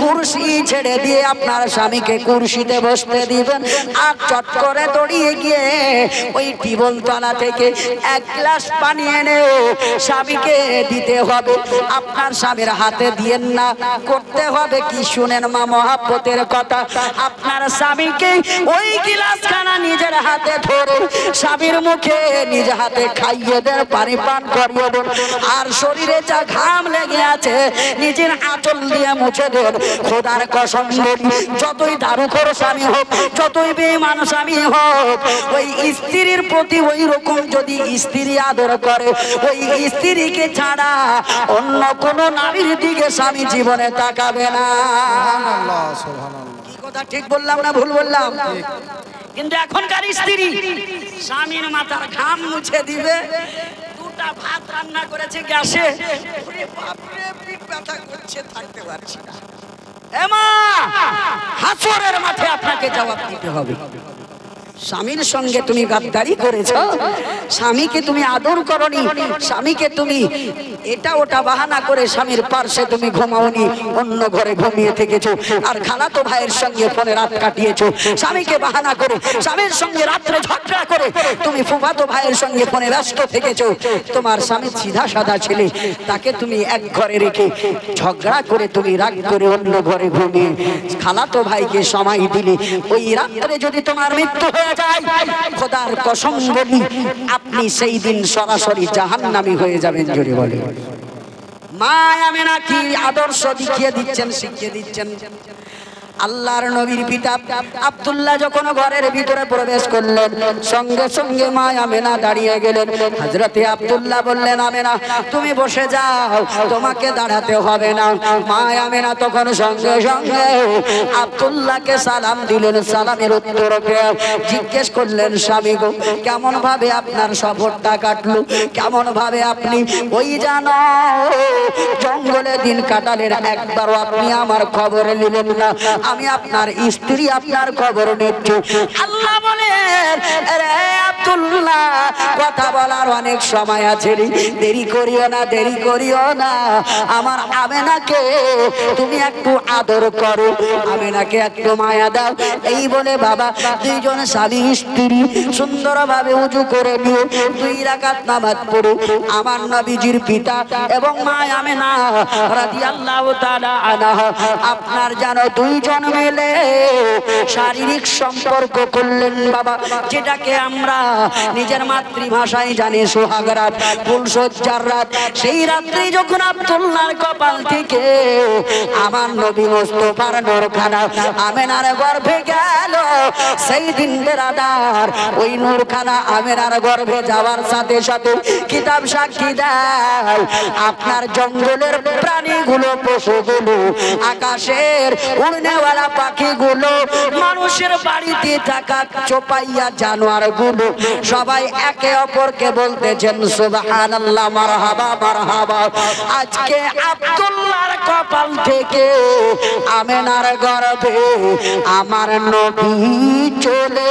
কুরসি ছেড়ে দিয়ে আপনার স্বামীকে কুরসিতে বসতে দিবেন, আর চট করে দৌড়িয়ে গিয়ে ওই টিবল তলা থেকে এক গ্লাস পানি এনে স্বামীকে দিতে হবে। আপনার স্বামীর হাতে দিয়েন না, করতে হবে কি শুনেন মা মহাব্বতের কথা, আপনার স্বামীকে ওই গিলাসখানা নিজের হাতে ধরে স্বামীর মুখে নিজ হাতে খাইয়ে দেন, পানি পান করিয়ে দেন, আর শরীরে যা ঘাম লেগে আছে নিজের আঁচল দিয়ে মুছে দেন। খোদার কসম বলি, যতই দারুখোর স্বামী হোক, যতই বেঈমান স্বামী হোক, ওই স্ত্রীর প্রতি ওই রকম যদি স্ত্রী আদর করে, ওই স্ত্রীকে ছাড়া অন্য কোন নারীর দিকে স্বামী জীবনে তাকাবে না। কি কথা ঠিক বললাম না ভুল বললাম? কিন্তু এখনকার স্ত্রী স্বামীর মাথার ঘাম মুছে দিবে, দুটা ভাত রান্না করেছে গ্যাসে, ওরে বাপ রে পেট ব্যথা করছে, থাকতে পারছি না। এমা হাসরের মাঠে আপনাকে জবাব দিতে হবে। স্বামীর সঙ্গে তুমি গাদ্দারি করেছ, স্বামীকে তুমি আদর করনি, স্বামীকে তুমি এটা ওটা বাহানা করে স্বামীর পার্শ্বে তুমি ঘুমাওনি, অন্য ঘরে ঘুমিয়ে থেকেছো, আর খালাতো ভাইয়ের সঙ্গে ফোনে রাত কাটিয়েছো, স্বামীকে বাহানা করে স্বামীর সঙ্গে রাত্রে ঝগড়া করে তুমি ফুফাতো ভাইয়ের সঙ্গে ফোনে ব্যস্ত থেকেছো। তোমার স্বামী সিধা সাদা ছেলে, তাকে তুমি এক ঘরে রেখে ঝগড়া করে তুমি রাগ করে অন্য ঘরে ঘুমিয়ে খালাতো ভাইকে সময় দিলে, ওই রাত্রে যদি তোমার মৃত্যু হয়ে যায়, খোদার কসম বলি আপনি সেই দিন সরাসরি জাহান্নামী হয়ে যাবেন। জোরে বলে মা আমেনা কি আদর্শ দেখিয়ে দিচ্ছেন, শিখিয়ে দিচ্ছেন। আল্লাহর নবীর পিতা আব্দুল্লাহ যখন ঘরের ভিতরে প্রবেশ করলেন, সঙ্গে সঙ্গে মা আমেনা দাঁড়িয়ে গেলেন। হযরতে আব্দুল্লাহ বললেন, আমেনা তুমি বসে যাও, তোমাকে দাঁড়াতে হবে না। মা আমেনা তখন সঙ্গে সঙ্গে আব্দুল্লাহকে সালাম দিলেন। সালামের উত্তরে জিজ্ঞেস করলেন, স্বামী গো, কেমন ভাবে আপনার সফরটা কাটলো, কেমন ভাবে আপনি ওই জানো জঙ্গলে দিন কাটালেন, একবারও আপনি আমার খবর নিলেন না। আমি আপনার স্ত্রী আপনার খবর নিচ্ছি। আল্লাহ বলেন, রে আব্দুল্লাহ, কথা বলার অনেক সময় আছে, দেরি করিও না, দেরি করিও না। আমার আমেনাকে তুমি একটু আদর করো, আমেনাকে একটু মায়া দাও। এই বলে বাবা দুইজন স্বামী স্ত্রী সুন্দরভাবে উজু করে নিয়ে 2 রাকাত নামাজ পড়ে আমার নবীজির পিতা এবং মা আমেনা রাদিয়াল্লাহু তাআলা আনহা আপনার জানো দুইজন মিলে শারীরিক সম্পর্ক করলেন বাবা, যেটাকে আমরা নিজের মাতৃভাষায় জানি সোহাগ রাত, ফুলসজ্জার রাত। সেই রাত্রি যখন আব্দুল্লাহর কপাল থেকে আমার নবী মুস্তাফার নূরখানা আমেনার গর্ভে গেল, সেই দিন বেরাদার ওই নূরখানা আমেনার গর্ভে যাওয়ার সাথে সাথে কিতাব সাক্ষী দেয়, আপনার জঙ্গলের প্রাণীগুলো, পশুগুলো, আকাশের উড়নেওয়ালা পাখিগুলো, মানুষের বাড়িতে থাকা চোপাইয়া জানোয়ারগুলো সবাই একে অপরকে বলতেছেন সুবহানাল্লাহ, মারহাবা মারহাবা। আজকে আব্দুল্লাহর কপাল থেকে আমেনার গর্ভে আমার নবী চলে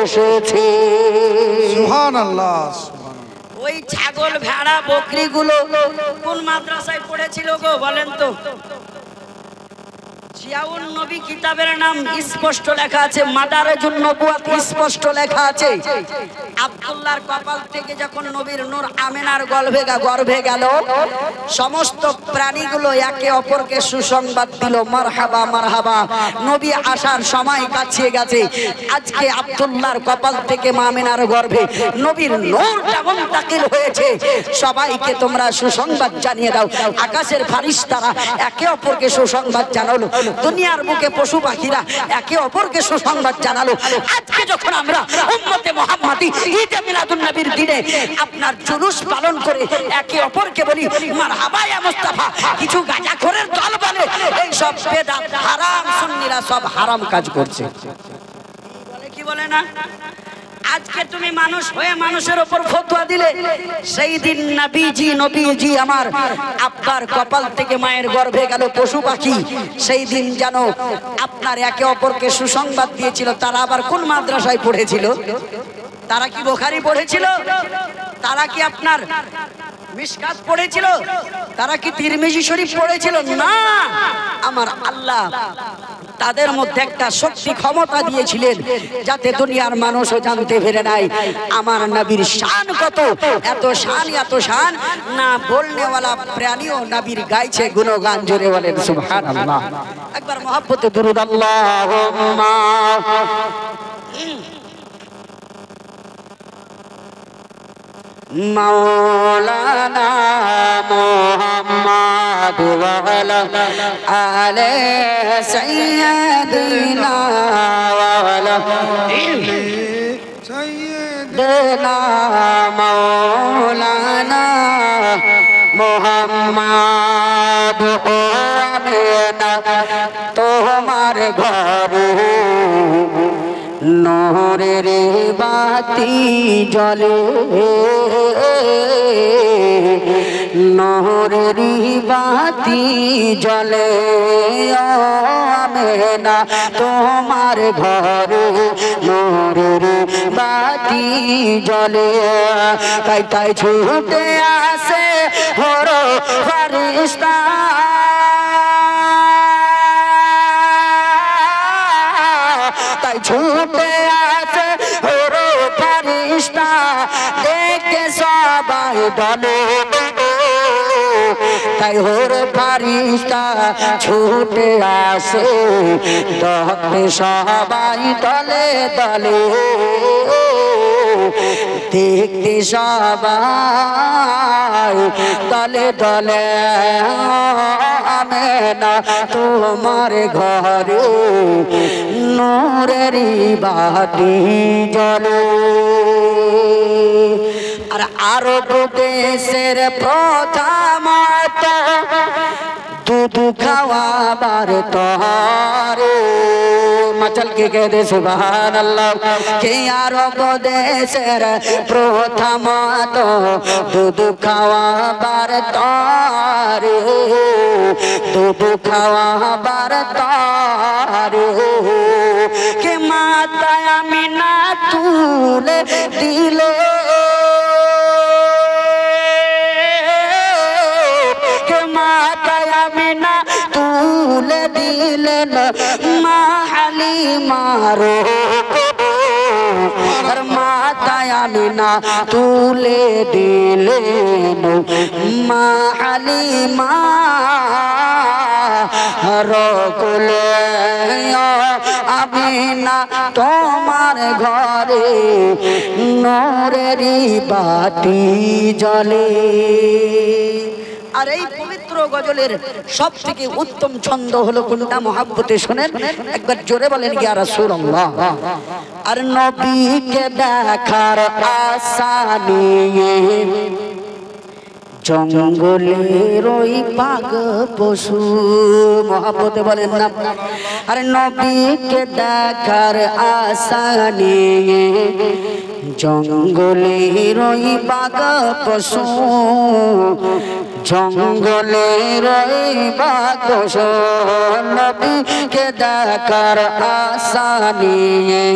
এসেছে। সুবহানাল্লাহ। ওই ছাগল ভেড়া বকরিগুলো কোন মাদ্রাসায় পড়েছিল গো বলেন তো? জিয়াউন নবী কিতাবের নাম স্পষ্ট লেখা আছে, মাদারেজুন নবুয়াত স্পষ্ট লেখা আছে। আব্দুল্লাহর কপাল থেকে যখন নবীর নূর আমেনার গর্ভে গেল, সমস্ত প্রাণীগুলো একে অপরকে সুসংবাদ দিল, মারহাবা মারহাবা, নবী আসার সময় কাছিয়ে গেছে। আজকে আব্দুল্লাহর কপাল থেকে মা আমেনার গর্ভে নবীর নূরটা মুনতাকিল হয়েছে, সবাইকে তোমরা সুসংবাদ জানিয়ে দাও। আকাশের ফারিস্তারা একে অপরকে সুসংবাদ জানালো, দুনিয়ার বুকে পশু পাখিরা একে অপরকে সুসংবাদ জানালো। আজকে যখন আমরা উম্মতে মুহাম্মাদি ঈদে মিলাদুন নবীর দিনে আপনার জুলুস পালন করে একে অপরকে বলি মারহাবা ইয়া মুস্তাফা, কিছু গাঁজাখোরের দল বলে এই সব বেদাত হারাম, সুন্নিরা সব হারাম কাজ করছে, বলে কি বলে না? আজকে তুমি মানুষ হয়ে মানুষের উপর ফতোয়া দিলে, সেই দিন নবীজি আমার আব্বার কপাল থেকে মায়ের গর্ভে গেল পশু পাখি, সেই দিন যেন আপনার একে অপরকে সুসংবাদ দিয়েছিল। তারা আবার কোন মাদ্রাসায় পড়েছিল? তারা কি বুখারী পড়েছিল? তারা কি আপনার মিশকাত পড়েছিল? তারা কি তিরমিজি শরীফ পড়েছিল? না, আমার আল্লাহ তাদের মধ্যে একটা শক্তি ক্ষমতা দিয়েছিলেন যাতে দুনিয়ার মানুষও জানতে পেরে নাই আমার নবীর শান কত। এত শান না বলনেওয়ালা প্রাণীও নবীর গাইছে গুণগান। জোরে বলেন সুবহানাল্লাহ। একবার মহব্বতে দুরূদ আল্লাহুম্মা মাওলানা মুহাম্মদ ওয়া আলা আলি সাইয়্যিদিনা ওয়া আলা সাইয়্যিদিনা মাওলানা মুহাম্মদ আমিনা তোমার ঘরে নূরের বাতি জ্বলে, নূরের বাতি জ্বলে আমেনা তোমার ঘরে নূরের বাতি জ্বলে। তাই তাই ছুটে আসে হরো ফেরেশতা, তাই ছুটে আসে হরো ফেরেশতা দেখে সবাই দলে। তাই হর ফেরেশতা ছুটে আসে দেখে সবাই দলে দলে, দেখতে সবাই দলে দলে আমেনা তোমার ঘরে নূরের বাতি জ্বলে। আর আরব দেশের প্রথম দুধ খাওয়াবার তরে মাচল কে কে দে সুবহানাল্লাহ। কে আরব দেশের প্রথম দুধ খাওয়াবার তরে, দুধ খাওয়াবার তরে কে মাতা আমিনা তুলে দিলে, তুলে দিলেন মা হালিমার মাতায় আমিনা তুলে দিলেন মা হালিমার কোলে আমিনা তোমার ঘরে নূরের বাতি জ্বলে। আর এই পবিত্র গজলের সব থেকে উত্তম ছন্দ হলো কোনটা মহাব্বতে শোনেন একবার জোরে বলেন ইয়া রাসূলুল্লাহ। আর নবীকে দেখার আশা নিয়ে জঙ্গলের ওই বাঘ পশু মহাব্বতে বলেন না। আর নবীকে দেখার আশা নিয়ে জঙ্গলের ওই বাঘ পশু, জঙ্গলের ওই বাঘ পশু নবীকে দেখার আশা নিয়ে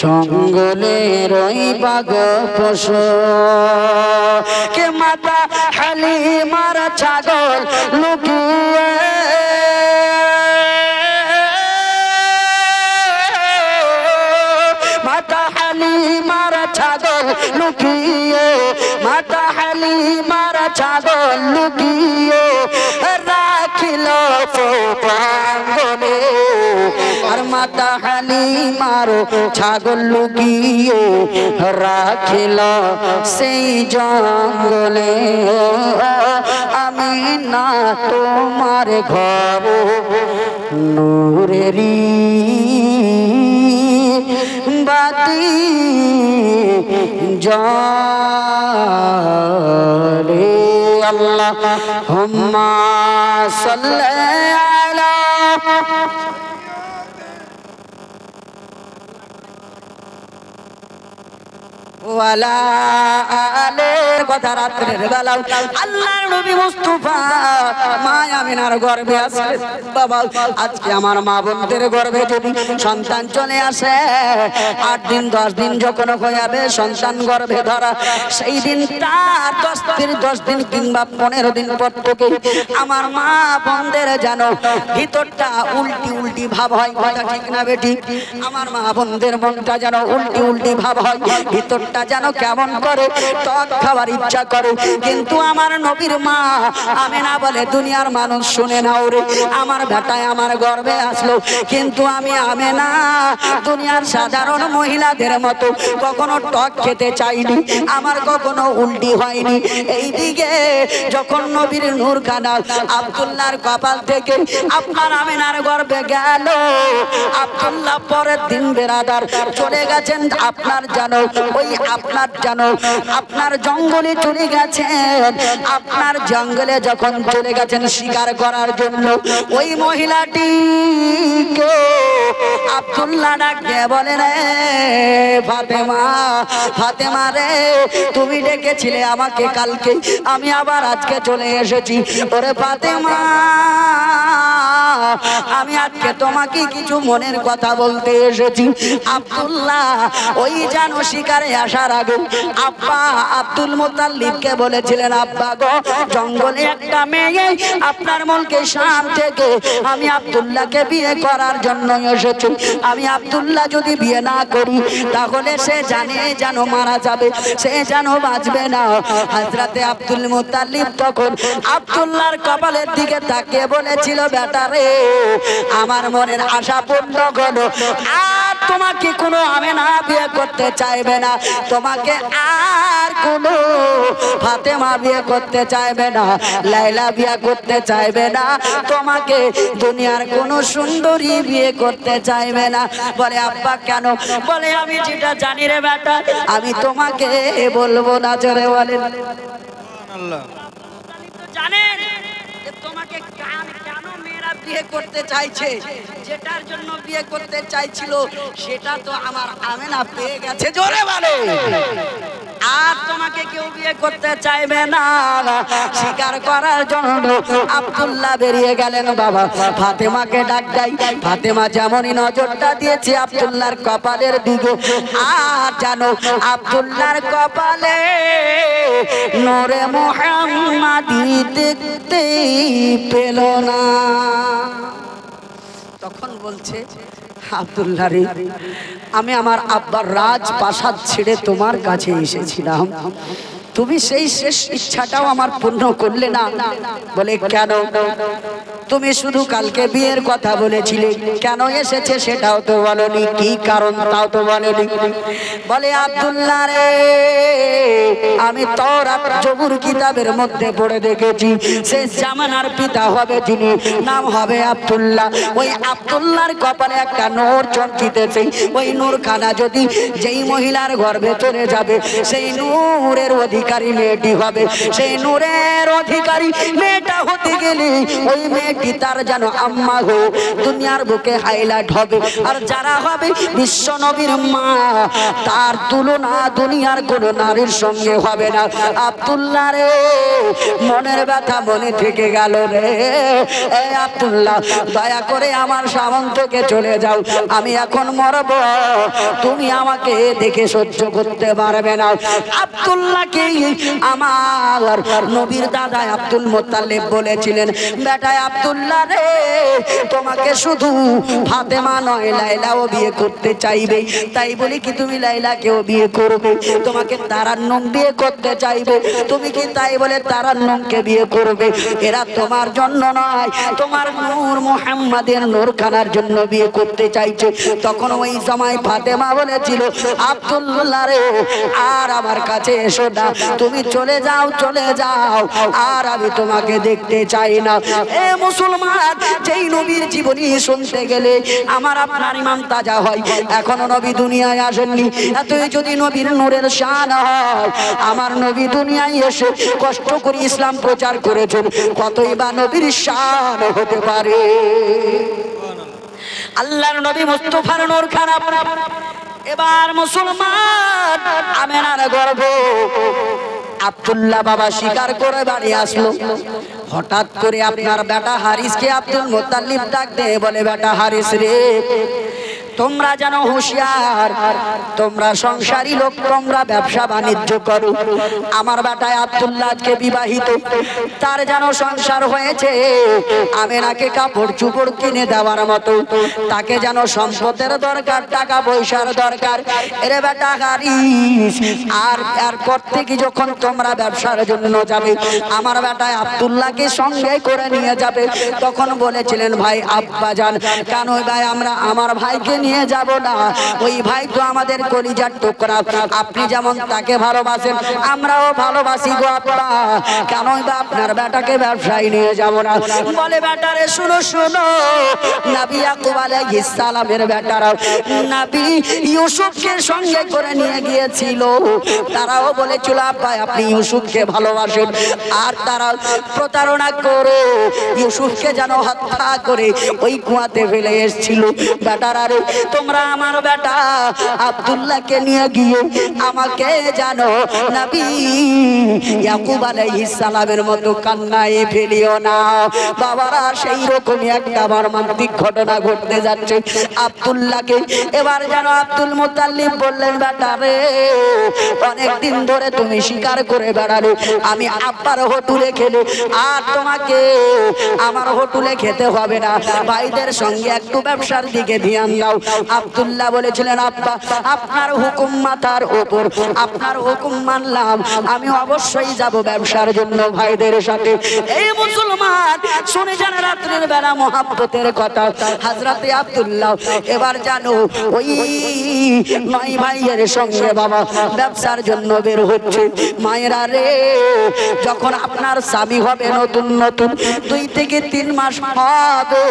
জঙ্গলের ওই বাঘ পশু কে মাতা হালিমার ছাগল লুকিয়ে, মাতা হালিমার ছাগল লুকিয়ে, মাতা হালিমার ছাগল লুকিয়ে রাখিল প্রাঙ্গণে। আর মাতা হালিমার ছাগল লুকিয়ে রাখিল সেই জঙ্গলে আমিনা তোমার ঘর নূরেরি বাতি জ্বলে। আল্লাহুম্মা সাল্লি আলা ওয়ালা আলের কথা রাত্রের বেলা আল্লাহর নবী মুস্তাফা মা আমিনার গর্ভে আছে। বাবা আজকে আমার মা বোনদের গর্ভে যদি সন্তান চলে আসে, 8 দিন 10 দিন যখন হয়ে যাবে সন্তান গর্ভে ধরা, সেই দিন তার 10 দিন কিংবা 15 দিন পর থেকে আমার মা বোনদের যেন ভিতরটা উল্টি উল্টি ভাব হয়। কথা ঠিক না বেটি? আমার মা বোনদের মনটা যেন উল্টি উল্টি ভাব হয়, ভিতরটা যেন কেমন করে টক খাবার ইচ্ছা করে। কিন্তু আমার নবীর মা আমিনা বলে, দুনিয়ার মানুষ শুনে নাও রে, আমার বেটায় আমার গর্ভে আসলো, কিন্তু আমি আমিনা দুনিয়ার সাধারণ মহিলাদের মতো কখনো টক খেতে চাইনি, আমার কখনো উল্টি হয়নি। এইদিকে যখন নবীর নূরখানা আব্দুল্লাহর কপাল থেকে আপনার আমিনার গর্ভে গেল, আব্দুল্লাহ পরের দিন বেরাদার চলে গেছেন আপনার জানো ওই আপনার জঙ্গলে চলে গেছেন। আপনার জঙ্গলে যখন চলে গেছেন শিকার করার জন্য, ওই মহিলাটিকে আব্দুল্লাহ ডাক দিয়ে বলে, রে ফাতেমা রে, তুমি ডেকেছিলে আমাকে কালকে, আমি আবার আজকে চলে এসেছি। ওরে ফাতেমা, আমি আজকে তোমাকে কিছু মনের কথা বলতে এসেছি। আব্দুল্লাহ ওই জানো শিকারে আসার আগে আব্বা আব্দুল মুত্তালিবকে বলেছিলেন, আব্বা গো, জঙ্গলে একটা মেয়ে আপনার মুলকে শাম থেকে আমি আব্দুল্লাহকে বিয়ে করার জন্য এসেছি। আমি আব্দুল্লাহ যদি বিয়ে না করি তাহলে সে যেন মারা যাবে, সে যেন বাঁচবে না। হযরতে আব্দুল মুত্তালিব তখন আব্দুল্লাহর কপালের দিকে তাকিয়ে বলেছিল, বেটা রে, আমার মনের আশা পূর্ণ হলো, আর তোমাকে কোনো আমিনা বিয়ে করতে চাইবে না, তোমাকে আর কোনো ফাতেমা বিয়ে করতে চাইবে না, লাইলা বিয়ে করতে চাইবে না, তোমাকে দুনিয়ার কোনো সুন্দরী বিয়ে করতে চাইবে না। বলে, আব্বা কেন? বলে, আমি যেটা জানি রে বেটা, আমি তোমাকে বলবো না। জোরে বলেন আল্লাহ। জানেন যে তোমাকে কেন মেয়েরা বিয়ে করতে চাইছে? যেটার জন্য বিয়ে করতে চাইছিল সেটা তো আমার আমিনা পেয়ে গেছে। জোরে বলে, আর তোমাকে কেউ বিয়ে করতে চাইবে না। শিকার করার জন্য আব্দুল্লাহ বেরিয়ে গেলেন। বাবা ফাতেমাকে ডাক দেয়। ফাতেমা যেমনই নজরটা দিয়েছে আব্দুল্লাহর কপালের দিকে, আর জানো আব্দুল্লাহর কপালে নূরে মুহাম্মাদি দেখতে পেল না। তখন বলছে, আব্দুল্লাহ রে, আমি আমার আব্বার রাজপ্রাসাদ ছেড়ে তোমার কাছে এসেছিলাম, তুমি সেই শেষ ইচ্ছাটাও আমার পূর্ণ করলে না। বলে, কেন? তুমি শুধু কালকে বিয়ের কথা বলেছিলে, কেন এসেছে সেটাও তো বলনি, কি কারণ তাও তো বলনি। বলে, আব্দুল্লাহ রে, আমি তওরাত জবুর কিতাবের মধ্যে পড়ে দেখেছি, সে জামানার পিতা হবে যিনি, নাম হবে আব্দুল্লাহ। ওই আব্দুল্লাহর কপালে একটা নূর চমকিতেছে, ওই নূরখানা যদি যেই মহিলার গর্ভে চলে যাবে, সেই নূরের অধিকারী মেয়েটি হবে। সেই নূরের অধিকারী মেয়েটা হতে গেলে ওই মেয়েটি তার যেন আম্মা হো দুনিয়ার বুকে হাইলাইট হবে। আর যারা হবে বিশ্ব নবীর মা, তার তুলনা দুনিয়ার কোন নারীর সঙ্গে হবে না। আব্দুল্লাহ রে, মনের ব্যথা মনে থেকে গেল রে। এই আব্দুল্লাহ, দয়া করে আমার সামন থেকে চলে যাও, আমি এখন মরব, তুমি আমাকে দেখে সহ্য করতে পারবে না। আব্দুল্লাহকে আমার নবীর দাদা আব্দুল মুত্তালিব বলেছিলেন, বেটা আব্দুল্লাহ রে, তোমাকে শুধু ফাতেমা নয় লাইলাও বিয়ে করতে চাইবে। তাই বলি কি তুমি লাইলাকেও বিয়ে করবে? তোমাকে তারান্নুম বিয়ে করতে চাইবে, তুমি কি তাই বলে তারান্নুমকে বিয়ে করবে? এরা তোমার জন্য নয়, তোমার নূর মুহাম্মাদের নূরখানার জন্য বিয়ে করতে চাইছে। তখন ওই সময় ফাতেমা বলেছিল, আব্দুল্লাহ রে, আর আমার কাছে এসো না, তুমি চলে যাও, চলে যাও, আর আমি তোমাকে দেখতে চাই না। এ মুসলমান, যেই নবীর জীবনী শুনতে গেলে আমার আপনার ইমান তাজা হয়। এখনো নবী দুনিয়ায় আসেননি, এতই যদি নবীর নূরের শান হয়, আমার নবী দুনিয়ায় এসে কষ্ট করে ইসলাম প্রচার করেছেন, কতই বা নবীর শান হতে পারে। আল্লাহর নবী মুস্তাফার নূর খারাপ এবার মুসলমান আমেনার গর্ভ আব্দুল্লাহ বাবা স্বীকার করে বাড়ি আসলো। হঠাৎ করে আপনার বেটা হারিসকে আব্দুল মুত্তালিব ডাক দিয়ে বলে, বেটা হারিস রে, তোমরা যেন হুঁশিয়ার, তোমরা সংসারী লোক, তোমরা ব্যবসা বাণিজ্য করো। আমার বেটায় আব্দুল্লাহ আজকে বিবাহিত, তার যেন সংসার হয়েছে, আমেনাকে কাপড় চুপড় কিনে দেওয়ার মতো, তাকে যেন সম্পদের দরকার, টাকা পয়সার দরকার। এরে বেটা হারিস, আর এরপর থেকে যখন তোমরা ব্যবসার জন্য যাবে, আমার বেটায় আব্দুল্লাহকে সঙ্গে করে নিয়ে যাবে। তখন বলেছিলেন, ভাই আব্বাজান, কেন ভাই আমরা আমার ভাইকে নিয়ে যাব না? ওই ভাই তো আমাদের কলিজার টুকরা, আপনি যেমন তাকে ভালোবাসেন আমরাও ভালোবাসি গো আব্বা, কেন বা আপনার বেটাকে ব্যবসায় নিয়ে যাব না? বলে, বেটারে শুনো শুনো, নবী ইয়াকুব আলাইহিস সালামের বেটারা নবী ইউসুফকে সঙ্গে করে নিয়ে গিয়েছিল, তারাও বলেছিল আব্বা আপনি ইউসুফকে ভালোবাসেন, আর তারা প্রতারণা করে ইউসুফকে যেন হত্যা করে ওই কুয়াতে ফেলে এসেছিল। বেটারা রে, তোমরা আমার বেটা আব্দুল্লাহকে নিয়ে গিয়ে আমাকে জানো নবী ইয়াকুব আলাইহিস সালামের মতো কান্নায় ফেলিও না। বাবারা, সেই রকমই একটা মর্মান্তিক ঘটনা ঘটতে যাচ্ছে আব্দুল্লাহকে। এবার যেন আব্দুল মুত্তালিব বললেন, বেটা রে, অনেকদিন ধরে তুমি স্বীকার করে বেড়ালে আমি আব্বার হোটেলে খেলে, আর তোমাকে আমার হোটেলে খেতে হবে না, ভাইদের সঙ্গে একটু ব্যবসার দিকে ধ্যান দাও। আব্দুল্লাহ বলেছিলেন, আব্বা আপনার হুকুম মাথার উপর, আপনার হুকুম মানলাম, আমি অবশ্যই যাব ব্যবসার জন্য ভাইদের সাথে। এই মুসলমান শুনে যান রাত্রির বেলা মহাব্বতের কথা হযরতে আব্দুল্লাহ এবার জানো ওই 9 ভাইয়ের সঙ্গে বাবা ব্যবসার জন্য বের হচ্ছে। মায়েরা রে, যখন আপনার স্বামী হবে নতুন নতুন 2 থেকে 3 মাস হবে,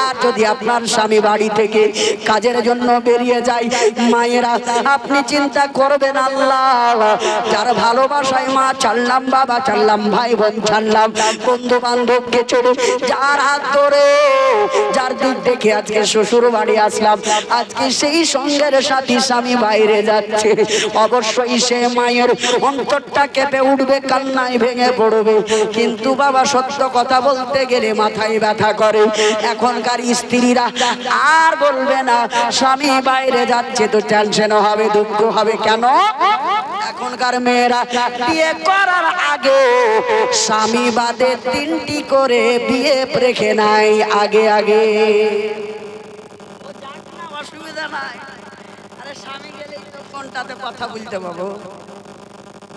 আর যদি আপনার স্বামী বাড়ি থেকে কাজের জন্য বেরিয়ে যায়, মায়েরা আপনি চিন্তা করবেন, আল্লাহ যার ভালোবাসায় মা ছাড়লাম, বাবা ছাড়লাম, ভাই বোন ছাড়লাম, বন্ধু বান্ধবকে ছেড়ে, যার হাত ধরে যার দিক দেখে আজকে শ্বশুর বাড়ি আসলাম, আজকে সেই সঙ্গের সাথী স্বামী বাইরে যাচ্ছে, অবশ্যই সে মায়ের অন্তরটা কেঁপে উঠবে, কান্নায় ভেঙে পড়বে। কিন্তু বাবা সত্য কথা বলতে গেলে মাথায় ব্যথা করে। এখনকার স্ত্রীরা আর বলবে না স্বামী বাইরে যাচ্ছে তো টেনশন হবে, দুঃখ হবে। কেন? এখনকার মেয়েরা বিয়ে করার আগে স্বামী বাদে 3টি করে বিয়ে রেখে নাই আগে আগে। অসুবিধা নাই, আরে স্বামী গেলেই তো কোনটাতে কথা বলতে পাবো।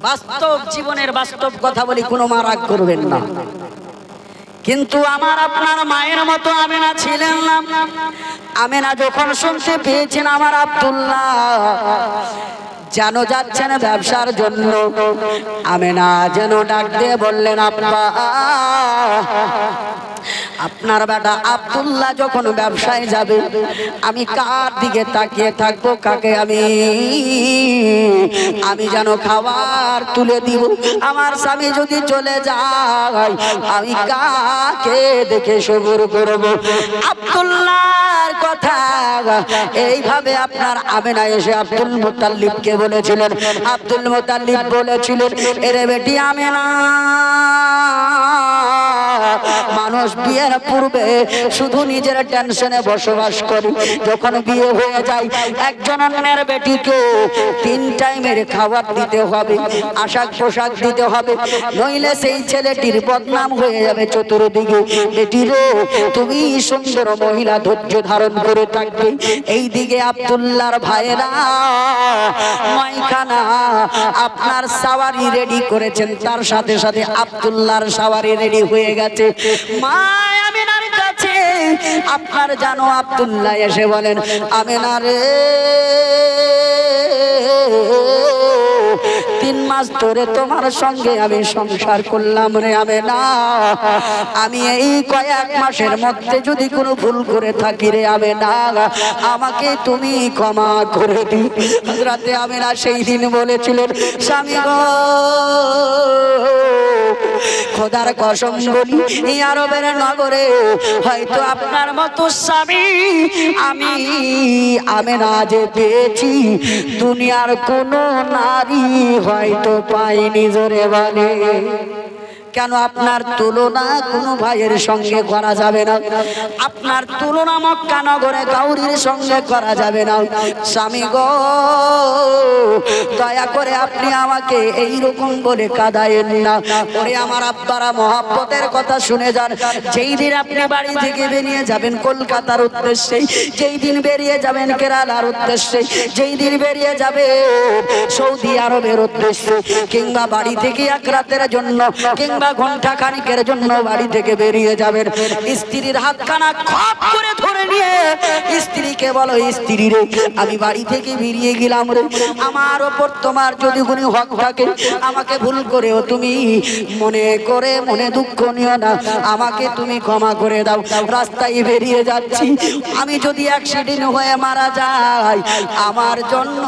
বাস্তব জীবনের বাস্তব কথা বলি, কোনো মা রাগ করবেন না। কিন্তু আমার আপনার মায়ের মতো আমেনা ছিলেন না। আমেনা যখন শুনতে পেয়েছেন আমার আব্দুল্লাহ যেন যাচ্ছেন ব্যবসার জন্য, আমেনা যেন ডাক দিয়ে বললেন, আব্বা আপনার বেটা আব্দুল্লাহ যখন ব্যবসায় যাবে, আমি কার দিকে তাকিয়ে থাকবো, কাকে আমি যেন খাবার তুলে দিব। আমার স্বামী যদি চলে যায়, আমি কাকে দেখে সবুর করব? আব্দুল্লাহর কথা এইভাবে আপনার আমেনা এসে আব্দুল মুত্তালিবকে বলেছিলেন। আব্দুল মুত্তালিব বলেছিলেন, এরে বেটি আমেনা, মানুষ বিয়ের পূর্বে শুধু নিজের টেনশনে বসবাস করে, যখন বিয়ে হয়ে যায় একজন অন্যের বেটিকে 3 টাইমের খাবার দিতে হবে, আশাক পোশাক দিতে হবে, নইলে সেই ছেলেটির বদনাম হয়ে যাবে চতুর্দিকে। বেটি রে, তুমি সুন্দর মহিলা, ধৈর্য ধারণ করে থাকবে। এই দিকে আব্দুল্লাহর ভাইয়েরা 9খানা আপনার সাওয়ারি রেডি করেছেন, তার সাথে সাথে আব্দুল্লাহর সাওয়ারি রেডি হয়ে গেছে। মা আমেনার কাছে আপনার জানো আব্দুল্লাহ এসে বলেন, আমেনা রে, 3 মাস ধরে তোমার সঙ্গে আমি সংসার করলাম রে আমেনা, আমি এই কয়েক মাসের মধ্যে যদি কোনো ভুল করে থাকি রে আমেনা, আমাকে তুমি ক্ষমা করে দিও। হযরতে আমেনা সেই দিন বলেছিলেন, স্বামী গো খোদার কসম বলি এই আরবের নগরে হয়তো আপনার মতো স্বামী আমি আমেনা যে পেয়েছি দুনিয়ার কোনো নারী হয়তো পাইনি। জোরে বলে কেন? আপনার তুলনা কোনো ভাইয়ের সঙ্গে করা যাবে না, আপনার তুলনা মক্কা নগরে কাউরির সঙ্গে করা যাবে না। স্বামী গো দয়া করে আপনি আমাকে এই রকম বলে কাঁদায়েন না। ওরে আমার আব্বারা মহব্বতের কথা শুনে যান। যেই দিন আপনি বাড়ি থেকে বেরিয়ে যাবেন কলকাতার উদ্দেশ্যে, যেই দিন বেরিয়ে যাবেন কেরালার উদ্দেশ্যে, যেই দিন বেরিয়ে যাবে সৌদি আরবের উদ্দেশ্যে, কিংবা বাড়ি থেকে এক রাতের জন্য কিংবা ঘন্টা খানিকের জন্য বাড়ি থেকে বেরিয়ে যাবেন, স্ত্রীর হাতখানা খপ করে ধরে নিয়ে স্ত্রীকে বলো, স্ত্রী রে আমি বাড়ি থেকে বেরিয়ে গেলাম রে, আমার ওপর তোমার যদি কোনো হক থাকে আমাকে ভুল করেও তুমি মনে করে মনে দুঃখ নিও না, আমাকে তুমি ক্ষমা করে দাও। রাস্তায় বেরিয়ে যাচ্ছি, আমি যদি অ্যাক্সিডেন্ট হয়ে মারা যাই আমার জন্য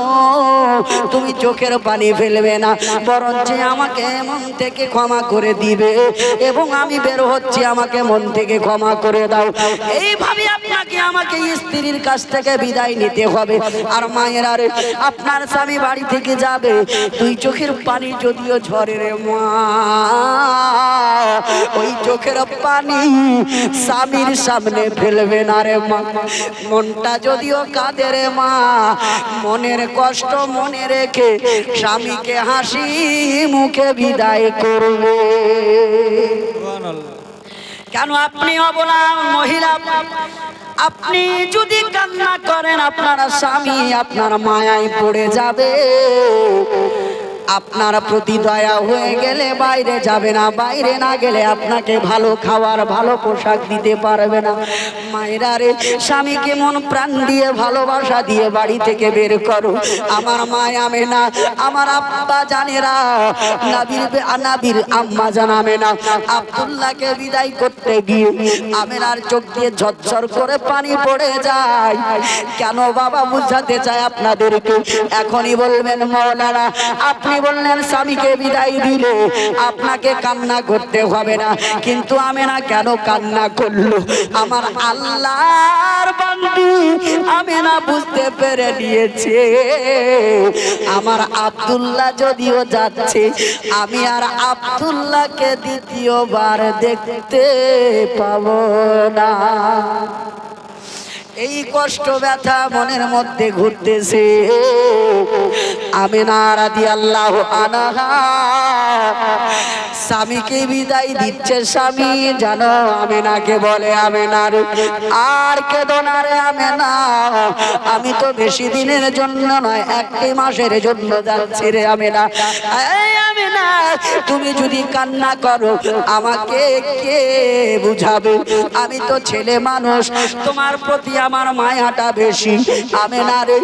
তুমি চোখের পানি ফেলবে না, বরঞ্চ আমাকে মন থেকে ক্ষমা করে দিবে এবং আমি বের হচ্ছি আমাকে মন থেকে ক্ষমা করে দাও। এইভাবে আপনাকে আমাকে স্ত্রীর কাছ থেকে বিদায় নিতে হবে। আর মায়েরা রে আপনার স্বামী বাড়ি থেকে যাবে, তুই চোখের পানি যদিও ঝরে রে মা, ওই চোখের পানি স্বামীর সামনে ফেলবে না রে মা। মনটা যদিও কাঁদে রে মা, মনের কষ্ট মনে রেখে স্বামীকে হাসি মুখে বিদায় করবে। কেন? আপনি অবলা মহিলা, আপনি যদি কান্না করেন আপনার স্বামী আপনার মায়ায় পড়ে যাবে, আপনার প্রতি দয়া হয়ে গেলে বাইরে যাবে না, বাইরে না গেলে আপনাকে ভালো খাবার ভালো পোশাক দিতে পারবে না। মায়েরা রে স্বামীকে মন প্রাণ দিয়ে ভালোবাসা দিয়ে বাড়ি থেকে বের করো। আমার মায় আমেনা, আমার আব্বা জানেরা, নাবির আম্মা জান আমেনা আব্দুল্লাহকে বিদায় করতে গিয়ে আমেনার চোখ দিয়ে ঝরঝর করে পানি পড়ে যায়। কেন বাবা? বুঝাতে চাই আপনাদেরকে। এখনই বলবেন মৌলানা আপনি বললেন স্বামীকে বিদায় দিলে আপনাকে কান্না করতে হবে না, কিন্তু আমেনা কেন কান্না করলো? আমার আল্লাহর বান্দি আমেনা বুঝতে পেরে নিয়েছে আমার আব্দুল্লাহ যদিও যাচ্ছে আমি আর আব্দুল্লাহকে দ্বিতীয়বার দেখতে পাবো না। এই কষ্ট ব্যথা মনের মধ্যে ঘুরতেছে। আমেনা রাদিয়াল্লাহু আনহা স্বামীকে বিদায় দিচ্ছে। স্বামী জানো আমেনাকে বলে, আমেনার আর কেঁদো না রে আমেনা, আমি তো বেশি দিনের জন্য নয় একটি মাসের জন্য যাচ্ছি রে আমেনা। এই আমেনা তুমি যদি কান্না করো আমাকে কে বুঝাবে? আমি তো ছেলে মানুষ, তোমার প্রতি আমার মায়াটা বেশি। আমেনা রে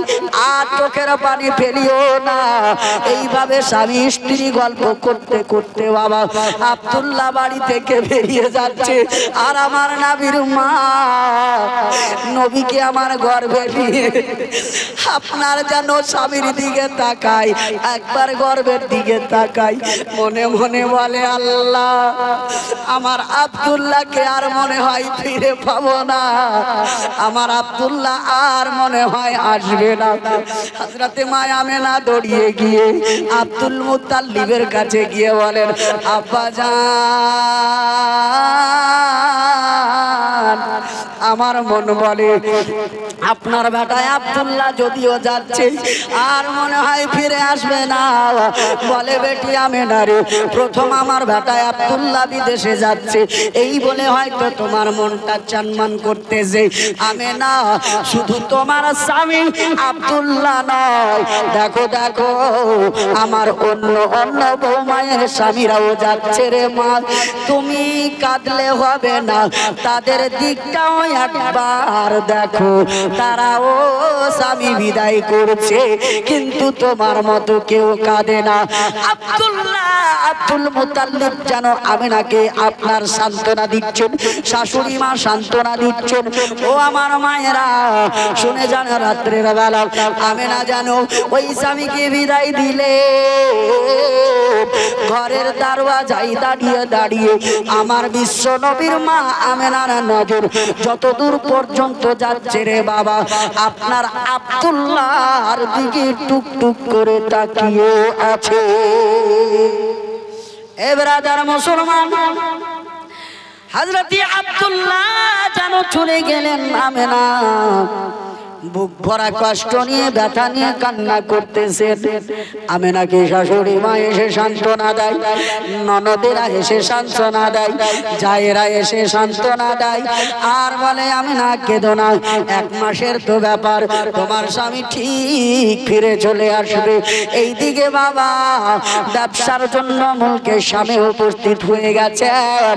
আর চোখের পানি ফেলিও না। এইভাবে স্বামী স্ত্রী গল্প করতে করতে বাবা আব্দুল্লাহ বাড়ি থেকে বেরিয়ে যাচ্ছে। আর আমার নবীর মা নবীকে আমার গর্ভে নিয়ে আপনার যেন স্বামীর দিকে তাকাই, একবার গর্ভের দিকে তাকাই, মনে মনে বলে আল্লাহ আমার আব্দুল্লাহকে আর মনে হয় ফিরে পাবো না, আমার আব্দুল্লাহ আর মনে হয় আসবে না। হযরতে মা আমেনা দৌড়িয়ে গিয়ে আব্দুল মুত্তালিবের কাছে গিয়ে বলেন, আব্বা জান আমার মন বলে আপনার বেটায় আব্দুল্লাহ যদিও যাচ্ছে আর মনে হয় ফিরে আসবে না। বলে বেটি আমেনা রে প্রথম আমার বেটায় আব্দুল্লাহ বিদেশে যাচ্ছে এই বলে হয়তো তোমার মনটা চানমান করতেছে। আমেনা শুধু তোমার স্বামী আব্দুল্লাহ নয়, দেখো দেখো আমার অন্য অন্য বৌমায়ের স্বামীরাও যাচ্ছে রে মা। তুমি কাঁদলে হবে না, তাদের দিকটাও একবার দেখো, তারাও স্বামী বিদায় করছে, কিন্তু তোমার মতো কেউ কাঁদে না। আব্দুল মুতাল্লিব যেন আমিনাকে আপনার সান্ত্বনা দিচ্ছেন, শাশুড়ি মা সান্ত্বনা দিচ্ছেন। ও আমার মায়েরা শুনে যান, রাত্রের বেলা আমিনা যেন ওই স্বামীকে বিদায় দিলে ঘরের দরওয়াজায় দাঁড়িয়ে দাঁড়িয়ে আমার বিশ্ব নবীর মা আমিনার নজর যতদূর পর্যন্ত যাচ্ছে রে বাবা, আপনার আব্দুল্লাহর দিকে টুকটুক করে তাকিয়ে আছে। এ ব্রাদার মুসলমান, হযরত আব্দুল্লাহ যেন চলে গেলেন। আমিনা বুক ভরা কষ্ট নিয়ে ব্যথা নিয়ে কান্না করতেছে। আমিনাকে শাশুড়ি মা এসে সান্ত্বনা দেয়, ননদেরা এসে সান্ত্বনা দেয়, জায়েরা এসে সান্ত্বনা দেয়, আর বলে আমিনা কেঁদো না, 1 মাসের তো ব্যাপার, তোমার স্বামী ঠিক ফিরে চলে আসবে। এইদিকে বাবা ব্যবসার জন্য মুলকের স্বামী উপস্থিত হয়ে গেছেন।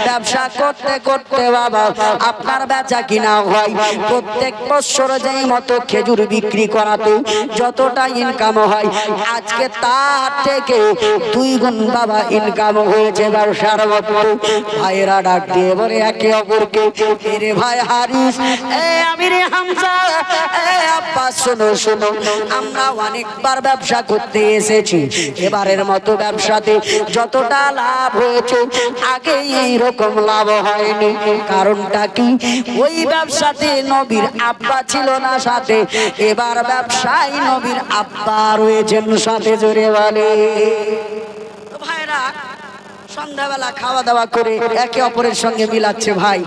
ব্যবসা করতে করতে বাবা আপনার বেচা কিনা হয়, প্রত্যেক বছর যেই মতো খেজুর বিক্রি করাতে যতটা ইনকাম হয়, আজকে তার থেকে 2 গুণ বাবা ইনকাম হয়েছে ব্যবসার মধ্যে। ভাইরা ডাক দিয়ে বলে একে অপরকে, এরে ভাই হারিস, এ আমির হামজা, এ আব্বাস, শোনো শোনো, আমরা অনেকবার ব্যবসা করতে এসেছি, এবারের মতো ব্যবসাতে যতটা লাভ হয়েছে আগে এইরকম লাভ হয়নি। কারণটা কি? ওই ব্যবসাতে নবীর আব্বা ছিল না সাথে, এবার ব্যবসায় নবীর আব্বা রয়েছেন সাথে। জোরে বলে। ভাইরা সন্ধ্যাবেলা খাওয়া দাওয়া করে একে অপরের সঙ্গে মিলাচ্ছে, ভাই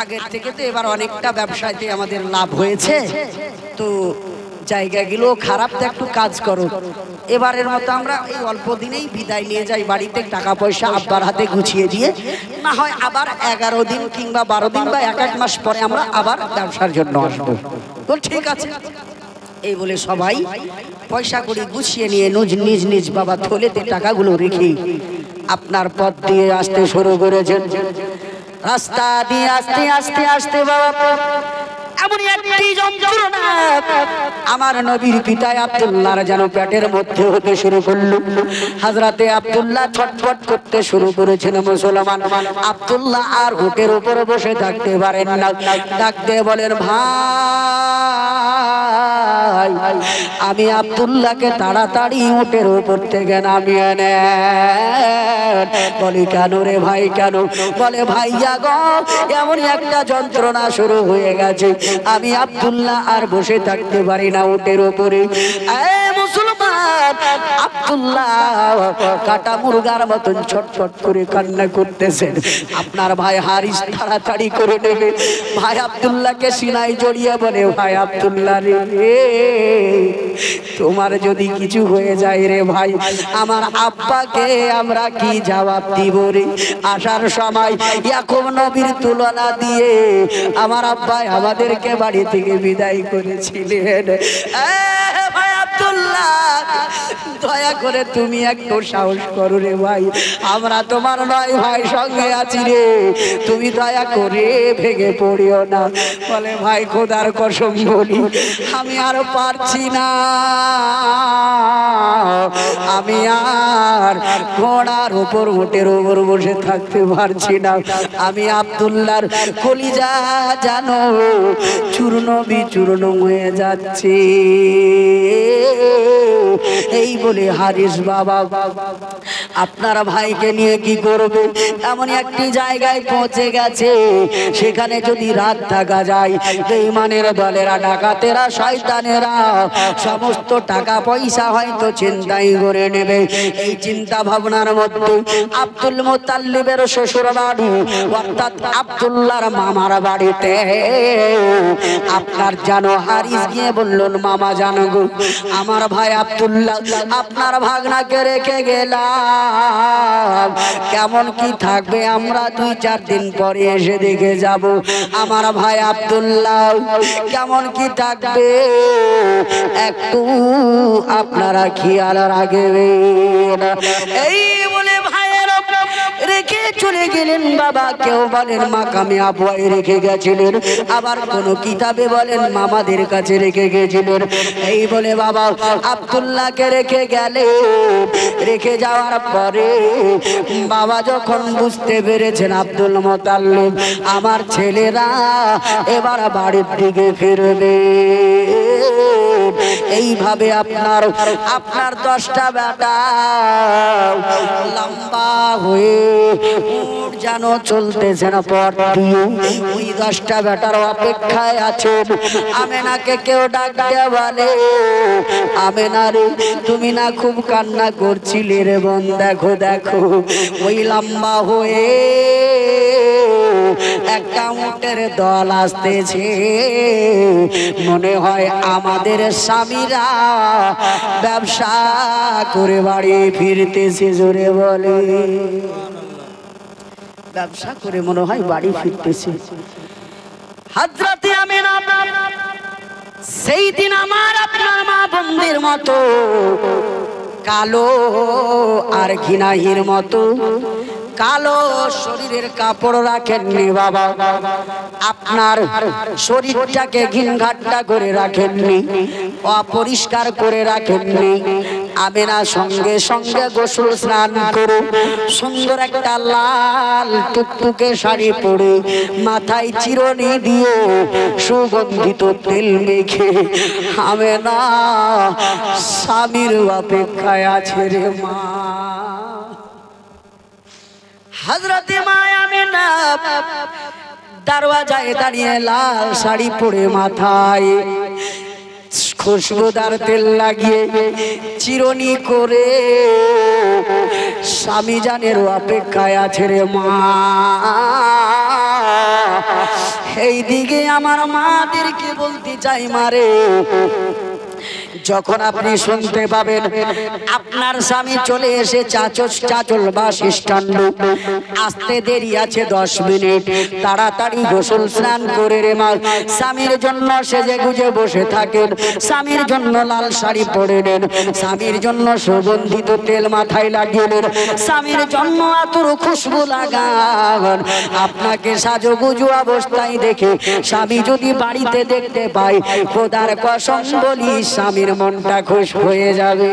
আগের থেকে তো এবার অনেকটা ব্যবসাতে আমাদের লাভ হয়েছে, তো জায়গাগুলো খারাপ, তো একটু কাজ করো, এবারের মতো আমরা এই অল্প দিনেই বিদায় নিয়ে যাই বাড়িতে, টাকা পয়সা আব্বার হাতে গুছিয়ে দিয়ে, না হয় আবার 11 দিন কিংবা 12 দিন বা 1 মাস পরে আমরা আবার ব্যবসার জন্য আসবো। তো ঠিক আছে, এই বলে সবাই পয়সা করে গুছিয়ে নিয়ে নিজ নিজ বাবা থলেতে টাকাগুলো রেখে আপনার পথ দিয়ে আসতে শুরু করেছেন। রাস্তা দিয়ে আস্তে আস্তে আস্তে বাবা এমনই একটি যন্ত্রণা আমার নবীর পিতা আব্দুল্লাহর যেন পেটের মধ্যে হতে শুরু করলো। হযরতে আব্দুল্লাহ ছটফট করতে শুরু করেছেন। মুসলমান আব্দুল্লাহ আর উটের উপরে বসে থাকতে পারেন না, ডাক দিয়ে বলেন, ভাই আমি আব্দুল্লাহকে তাড়াতাড়ি উটের উপর থেকে নামিয়ে নেন। বলি কেন রে ভাই, কেন? বলে ভাইয়া গো, এমন একটা যন্ত্রণা শুরু হয়ে গেছে, আমি আব্দুল্লাহ আর বসে থাকতে পারি না উটের উপরে। মুসলমান আব্দুল্লাহ কাটা মুরগার মতন ছটফট করে কান্না করতেছেন। আপনার ভাই হারিস তাড়াতাড়ি করে নেবে। ভাই আব্দুল্লাহকে সিনায় জড়িয়ে বলে, ভাই আব্দুল্লাহ রে, তোমার যদি কিছু হয়ে যায় রে ভাই, আমার আব্বাকে আমরা কি জবাব দিব রে? আসার সময় ইয়াকুব নবীর তুলনা দিয়ে আমার আব্বা আমাদেরকে বাড়ি থেকে বিদায় করেছিলেন। ভাই আব্দুল্লাহ, দয়া করে তুমি একটু সাহস করো রে ভাই, আমরা তোমার 9 ভাই সঙ্গে আছি রে, তুমি দয়া করে ভেঙে পড়িও না। বলে ভাই খোদার কসম বলি, আমি আর পারছি না, আমি আর ঘোড়ার উপর উটের উপর বসে থাকতে পারছি না, আমি আব্দুল্লাহর কলিজা জানো চূর্ণ বিচূর্ণ হয়ে যাচ্ছে। এই বলে হারিস বাবা আপনার ভাইকে নিয়ে কি করবে, এমন একটি জায়গায় পৌঁছে গেছে, সেখানে যদি রাত থাকা যায়, বেঈমানের দলেরা, ডাকাতেরা, শয়তানেরা সমস্ত টাকা পয়সা হয়তো চিন্তাই করে নেবে। এই চিন্তা ভাবনার মধ্যে আব্দুল মুতাল্লিবের শ্বশুর বাড়ি অর্থাৎ আব্দুল্লাহর মামার বাড়িতে আপনার জানো হারিস গিয়ে বললেন, মামা জানো গো, আমার ভাই আব্দুল্লাহ আপনার ভাগনাকে রেখে গেলাম, কেমন কি থাকবে আমরা 2-4 দিন পরে এসে দেখে যাব। আমার ভাই আব্দুল্লাহ কেমন কি থাকবে একটু আপনারা খেয়াল রাখবেন। এই বলে ভাইয়ের রেখে চলে গেলেন বাবা। কেউ বলেন মাকামে আবওয়ায় রেখে গেছিলেন, আবার কোন কিতাবে বলেন মামাদের কাছে রেখে গেছিলেন। এই বলে বাবা আব্দুল্লাহকে রেখে গেলে, রেখে যাওয়ার পরে বাবা যখন বুঝতে পেরেছেন আব্দুল মুতাল্লিব আমার ছেলেরা এবার বাড়ির দিকে ফিরবে, এইভাবে আপনার 10টা বেটা লম্বা হয়ে উট যেন চলতেছে না পথ দিয়ে, ওই 10টা বেটার অপেক্ষায় আছেন। আমেনাকে কেউ ডাক দিয়ে বলে, আমেনা রে তুমি না খুব কান্না করছিলে রে বোন, দেখো দেখো ওই লম্বা হয়ে একটা উটের দল আসতেছে, মনে হয় আমাদের স্বামীরা ব্যবসা করে বাড়ি ফিরতেছে। জোরে বলে, ব্যবসা করে মনে হয় বাড়ি ফিরতেছে। হযরতে আমিনা সেই দিন আমার আপনার মা বোনদের মতো কালো আর ঘৃণাহীর মতো কালো শরীরের কাপড় রাখেননি বাবা, আপনার শরীরটাকে ঘিনঘাট্টা করে রাখেননি, অপরিষ্কার করে রাখেননি। আমেনা সঙ্গে সঙ্গে গোসল স্নান করে সুন্দর একটা লাল টুকটুকে শাড়ি পরে মাথায় চিরুনি দিয়ে সুগন্ধিত তেল মেখে আমেনা স্বামীর অপেক্ষায় আছে রে মা। হযরতে মা আমিনা দরওয়াজায় দাঁড়িয়ে লাল শাড়ি পরে মাথায় খুশবুদার তেল লাগিয়ে চিরুনি করে স্বামী জানের অপেক্ষায় আছে রে মা। এই দিকে আমার মাদেরকে বলতে চাই মারে, যখন আপনি শুনতে পাবেন আপনার স্বামী চলে এসে চাচল বাস স্ট্যান্ড, আসতে দেরি আছে 10 মিনিট, তাড়াতাড়ি গোসল স্নান করে রে মা স্বামীর জন্য সেজে গুজে বসে থাকেন, স্বামীর জন্য লাল শাড়ি পরে নেন, স্বামীর জন্য সুগন্ধিত তেল মাথায় লাগিয়ে নেন, স্বামীর জন্য আতর খুশবু লাগান। আপনাকে সাজুগুজু অবস্থায় দেখে স্বামী যদি বাড়িতে দেখতে পায়, খোদার কসম বলি স্বামীর মনটা খুশ হয়ে যাবে।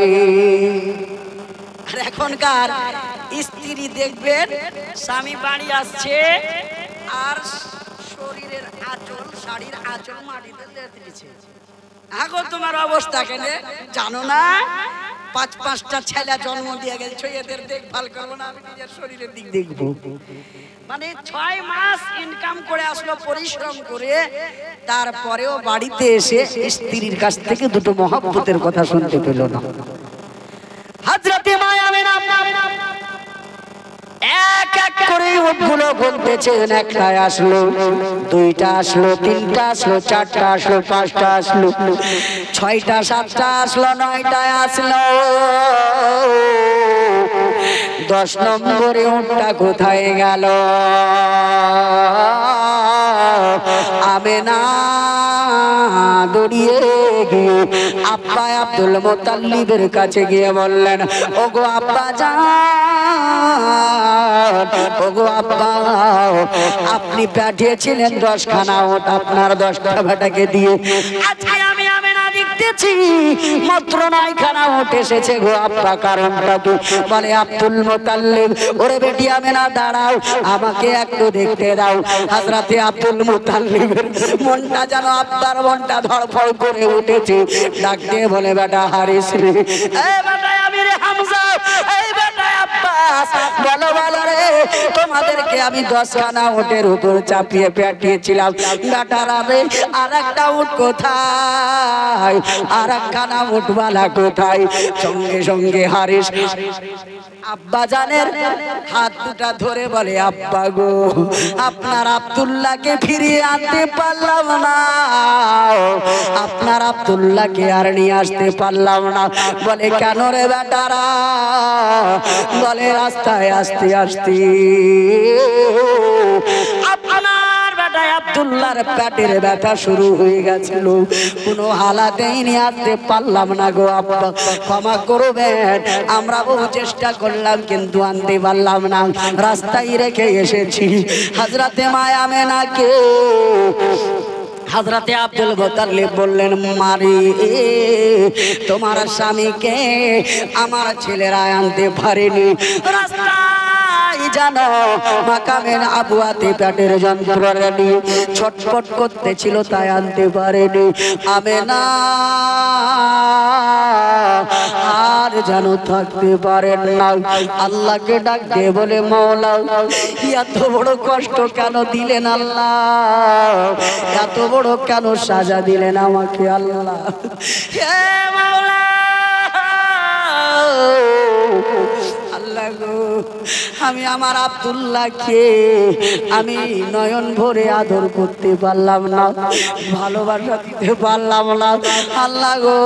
আর এখনকার স্ত্রী দেখবেন স্বামী বাড়ি আসছে আর শরীরের আঁচল, শাড়ির আঁচল মাটিতে লেটে দিচ্ছে। আগো তোমার অবস্থা কেন জানো না? 5-5টা ছেলে জন্ম দিয়ে গেছে, এদের দেখভাল করবো না, আমি নিজের শরীরের দিক দেখবো। মানে 6 মাস ইনকাম করে আসলো পরিশ্রম করে, তারপরেও বাড়িতে এসে স্ত্রীর কাছ থেকে দুটো মহব্বতের কথা শুনতে পেল না। হযরতে মা আমিনা এক এক করে উটগুলো গুনতেছেন, একটা আসলো, 2টা আসলো, 3টা আসলো, 4টা আসলো, 5টা আসলো, 6টা 7টা আসলো, 9টা আসলো। 10 নম্বরে উটটা কোথায় গেল? আমেনা দৌড়িয়ে গিয়ে আব্বা আব্দুল মুতাল্লিবের কাছে গিয়ে বললেন, ওগো আব্বা জান, ওগো আব্বা, আপনি পাঠিয়েছিলেন 10খানা উট আপনার 10টা বেটাকে দিয়ে, আজকে আমি আমেনা দেখতেছি মাত্র 9খানা উট এসেছে গো আব্বা, কারণটা কি? বলে আব্দুল মুতাল্লিব, ওরে বেটি আমেনা দাঁড়াও, আমাকে একটু দেখতে দাও। হযরতে আব্দুল মুতাল্লিবের মনটা যেন আব্বার মনটা ধড়ফড় করে উঠেছে। ডাক দিয়ে বলে, বেটা হারিস রে, এই বেটা আমি রে হামজা, এই বেটা আব্বাস, বলো বলো রে, তোমাদেরকে আমি 10খানা উটের উপর চাপিয়ে পাঠিয়েছিলাম, বেটারা রে আরেকটা উট কোথায়? আরেকখানা উটওয়ালা কোথায়? সঙ্গে সঙ্গে হারিস আব্বা জানের হাত দুটা ধরে বলে, আব্বা গো, আপনার আব্দুল্লাহকে ফিরিয়ে আনতে পারলাম না, আপনার আব্দুল্লাহকে আর নিয়ে আসতে পারলাম না। বলে কেন রে বেটারা? বলে রাস্তায় আসতে আসতে আপনার বেটায় আব্দুল্লাহর পেটের ব্যথা শুরু হয়ে গেছিল, কোনো হালাতেই নিয়ে আসতে পারলাম না গো আব্বা, ক্ষমা করবেন। আমরা বহু চেষ্টা করলাম কিন্তু আনতে পারলাম না, রাস্তায় রেখে এসেছি। হযরতে মা আমেনাকে হযরতে আব্দুল মুত্তালিব বললেন, মারি তোমার স্বামীকে আমার ছেলেরা আনতে পারেনি, রাস্তায় জানো মাকামের আবুয়াতে পেটের যন্ত্রণা নিয়ে ছটফট করতেছিল, তাই আনতে পারেনি। আমেনা আর যেন থাকতে পারেন না, আল্লাহকে ডাক দিয়ে বলে, মওলা এত বড় কষ্ট কেন দিলেন আল্লাহ, এত বড় কেন সাজা দিলেন আমাকে আল্লাহ, হে মাওলা আল্লাহ গো, আমি আমার আব্দুল্লাহকে আমি নয়ন ভরে আদর করতে পারলাম না, ভালোবাসা দিতে পারলাম না। আল্লাহ গো,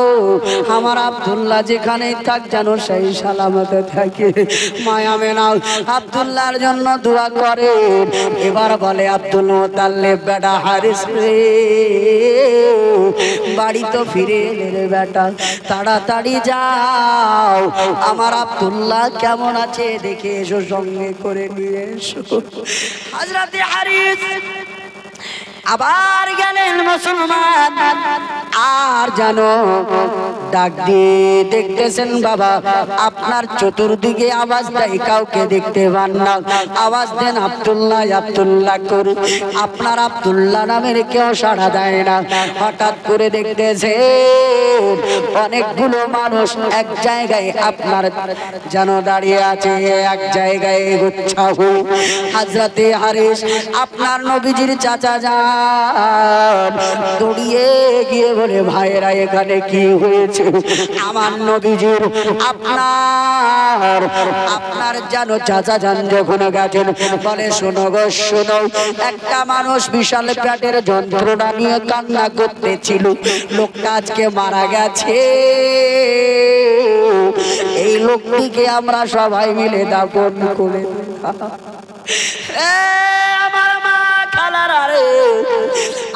আমার আব্দুল্লাহ যেখানেই থাক যেন সেই সালামতে থাকে। মায়া মেনা আব্দুল্লাহর জন্য দোয়া করে। এবার বলে, আব্দুল মুত্তালিব বেটা হারিস রে, বাড়ি তো ফিরে এলে রে বেটা, তাড়াতাড়ি যাও, আমার আব্দুল্লাহ কেমন আছে দেখে এসো, সঙ্গে করে নিয়ে এসো। হযরতে হারিস আবার গেলেন মুসলমান, আর জানো ডাক দিয়ে দেখতেছেন, বাবা আপনার চতুর্দিকে আওয়াজ দেয়, কাউকে দেখতে পান না, আওয়াজ দেন আব্দুল্লাহ আব্দুল্লাহ করে, আপনার আব্দুল্লাহ নামের কেউ সাড়া দেয় না। হঠাৎ করে দেখতেছে অনেকগুলো মানুষ এক জায়গায় আপনার যেন দাঁড়িয়ে আছে, এক জায়গায় গুচ্ছা হয়ে। হযরতে হারিস আপনার নবীজির চাচা যান দৌড়িয়ে গিয়ে বলে, ভাইরা এখানে কি হয়েছে? আমার নবীজির আপনার জানো চাচা যান যখন গেছেন, বলে, শোনো গো শোনো, একটা মানুষ বিশাল পেটের যন্ত্রণা নিয়ে কান্না করতেছিল, লোকটা আজকে মারা গেছে, এই লোকটিকে আমরা সবাই মিলে দাফন করে আমার মা খালারা রে,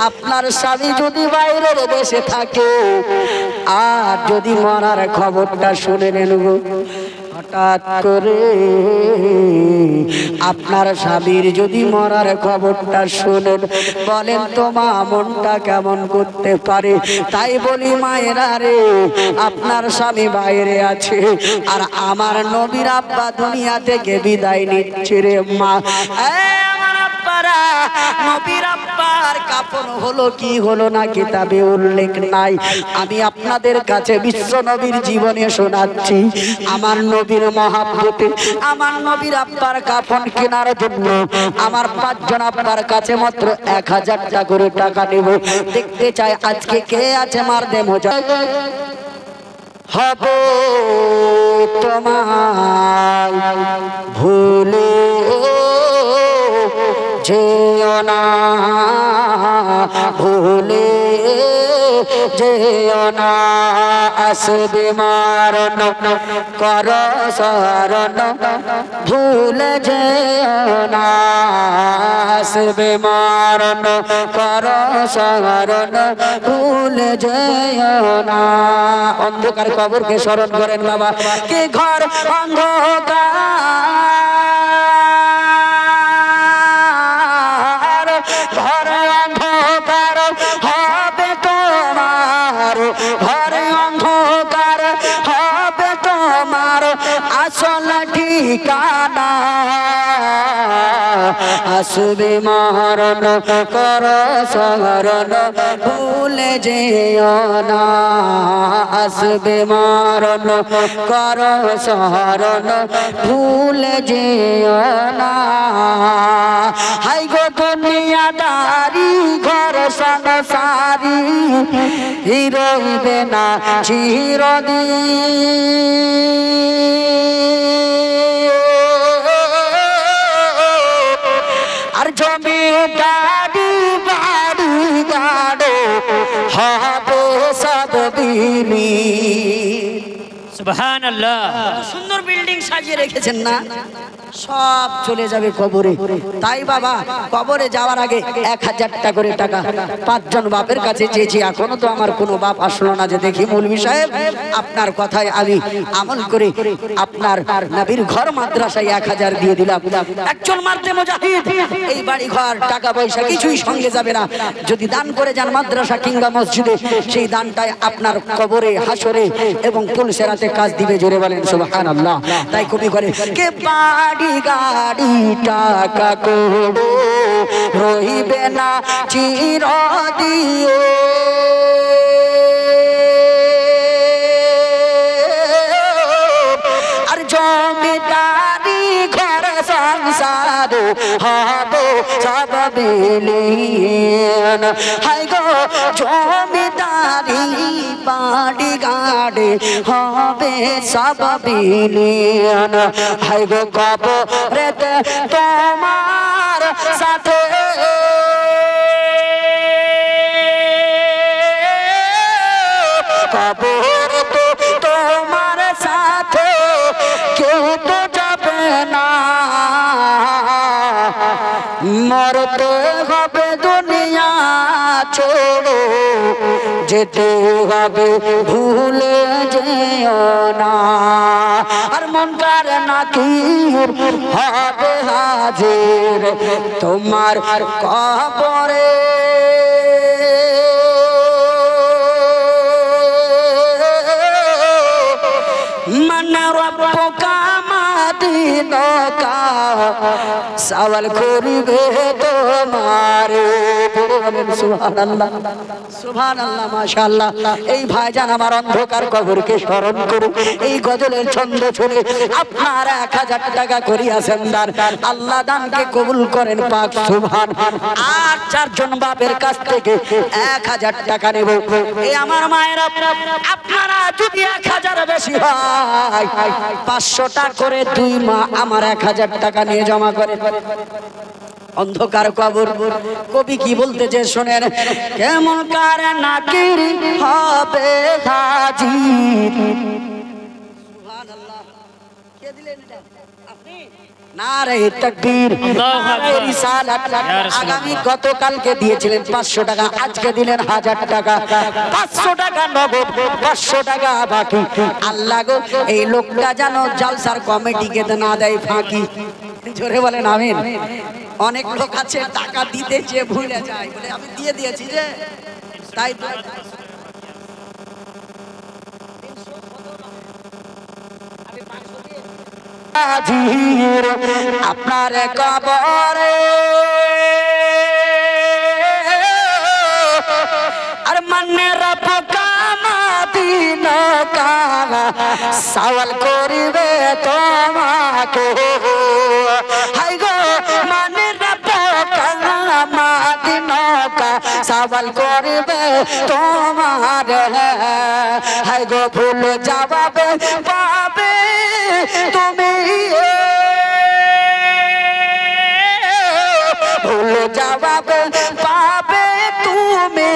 আপনার স্বামী যদি বাইরের দেশে থাকে আর যদি মরার খবরটা শুনে নেন গো, হঠাৎ করে আপনার স্বামীর যদি মরার খবরটা শোনেন, বলেন তো মা মনটা কেমন করতে পারে? তাই বলি মায়েরা রে, আপনার স্বামী বাইরে আছে আর আমার নবীর আব্বা দুনিয়া থেকে বিদায় নিচ্ছে রে মা। নবীর আব্বার কাফন হলো কি হলো না কিতাবে উল্লেখ নাই, আমি আপনাদের কাছে বিশ্ব নবীর জীবনে শোনাচ্ছি। আমার নবীর মহাব্বতে আমার নবীর আব্বার কাফন কেনার জন্য আমার 5 জন আব্বার কাছে মাত্র 1000 টাকা করে টাকা নেব। দেখতে চাই আজকে কে আছে মার দে মজা হবে তোমায় ভুলে যেও না, ভুলে যেও না, আসবে মারণ কর শরণ, ভুলে যেও না, আসবে মারণ কর শরণ, ভুলে যেও না। অন্ধকার কবরকে স্মরণ করেন বাবা, কে ঘর অন্ধকার, ঘরে অন্ধকার হবে তোমার, ঘরে অন্ধকার হবে তোমার, আসল ঠিকানা আসবে মরণ কর শরণ, ভুলে যেও না, আসবে মরণ কর শরণ, ভুলে যেও না। হাই গো দুনিয়াদারি ঘর সংসারি, রইবে না চিরদিন, আর জমি গাড়ি বাড়ি গাড়ো হবে সব বিলীন। সুবহানাল্লাহ। সুন্দর বিল্ডিং সাজিয়ে রেখেছেন না? সব চলে যাবে কবরে। তাই বাবা কবরে যাওয়ার আগে 1000 টাকা করে টাকা 5 জন বাপের কাছে চেয়েছি, এখনো তো আমার কোনো বাপ আসলো না যে দেখি মৌলভী সাহেব আপনার কথায় আমি আমল করে আপনার নবীর ঘর মাদ্রাসায় 1000 দিয়ে দিলাম। একজন মারতে মুজাহিদ এই বাড়ি ঘর টাকা পয়সা কিছুই সঙ্গে যাবে না, যদি দান করে যান মাদ্রাসা কিংবা মসজিদে, সেই দানটাই আপনার কবরে হাসরে এবং পুলসেরাতে কাজ দিবে। জোরে বলেন সুবহানাল্লাহ। তাই কবি করে কে বাড়ি গাড়ি টাকা করো রহিবে না চিরদিন, আর জমিদারি ঘর সংসার হবে সব বিলীন। হাই গো জমিদারি বাড়ি গাড়ি হবে সব বিলীন। হাই গো কবরেতে তোমার সাথে কবর তো তোমার সাথে কেউ তো যাবে না, মরতে হবে দুনিয়া ছেড়ে, যেতে হবে ভুলে যেও না। আর মুনকার নাকির হবে হাজির তোমার কবরে, मन रब्बुका मादिनुका सवाल करिबे তোমারে। সুবহানাল্লাহ সুবহানাল্লাহ মাশাআল্লাহ। এই ভাইজান আমার অন্ধকার কবরকে স্মরণ করে এই গজলের ছন্দ ছুড়ে আপনার 1000 টাকা করিয়াছেন দান, আল্লাহ দানকে কবুল করেন পাক সুবহান। আর 4 জন বাপের কাছ থেকে 1000 টাকা নেব। এই আমার মায়েরা আপনারা যদি 1000 বেশি হয় 500 টাকা করে 2 মা আমার 1000 টাকা নিয়ে জমা করে। অন্ধকার কবর কবি কি বলতেছে শোনেন, কেমন কার নাকির হবে হাজির। সুবহানাল্লাহ। কে দিলেন এটা? আপনি? নারে তাকবীর, নারে রিসালাত। আগামী গতকালকে দিয়েছিলেন 500 টাকা, আজকে দিলেন 1000 টাকা। 500 টাকা নগদ, 500 টাকা বাকি। আল্লাহ গো এই লোকটা যেন জলসার কমিটিকে না দেয় ফাঁকি। জোরে বলেন আমিন। অনেক লোক আছে টাকা দিতে যে ভুলে যায়, বলে আমি দিয়ে দিয়েছি যে, তাই তো আপনার কবরে আর মানে রব্বুকা মাদিনুকা সওয়াল করিবে তোমাকে। হাই গো মানে রব্বুকা মাদিনুকা সওয়াল করিবে তোমার। হাই গো ভুল জবাবে পাবে তুমি, ভুল জবাবে পাবে তুমি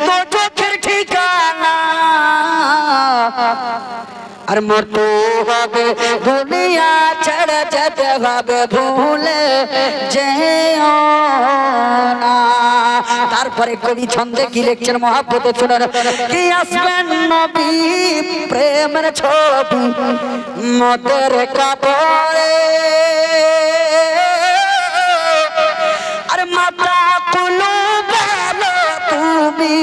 তো চোখের ঠিকানা। আর মরতে হবে দুনিয়া ছেড়ে যেতে হবে ভুলে যেও না। তারপরে কবি ছন্দে কি লিখছেন মহাব্বতে শুনেন, কি আসবেন নবী প্রেমের ছবি মদের কবরে, আর মাতা কুলুব তুমি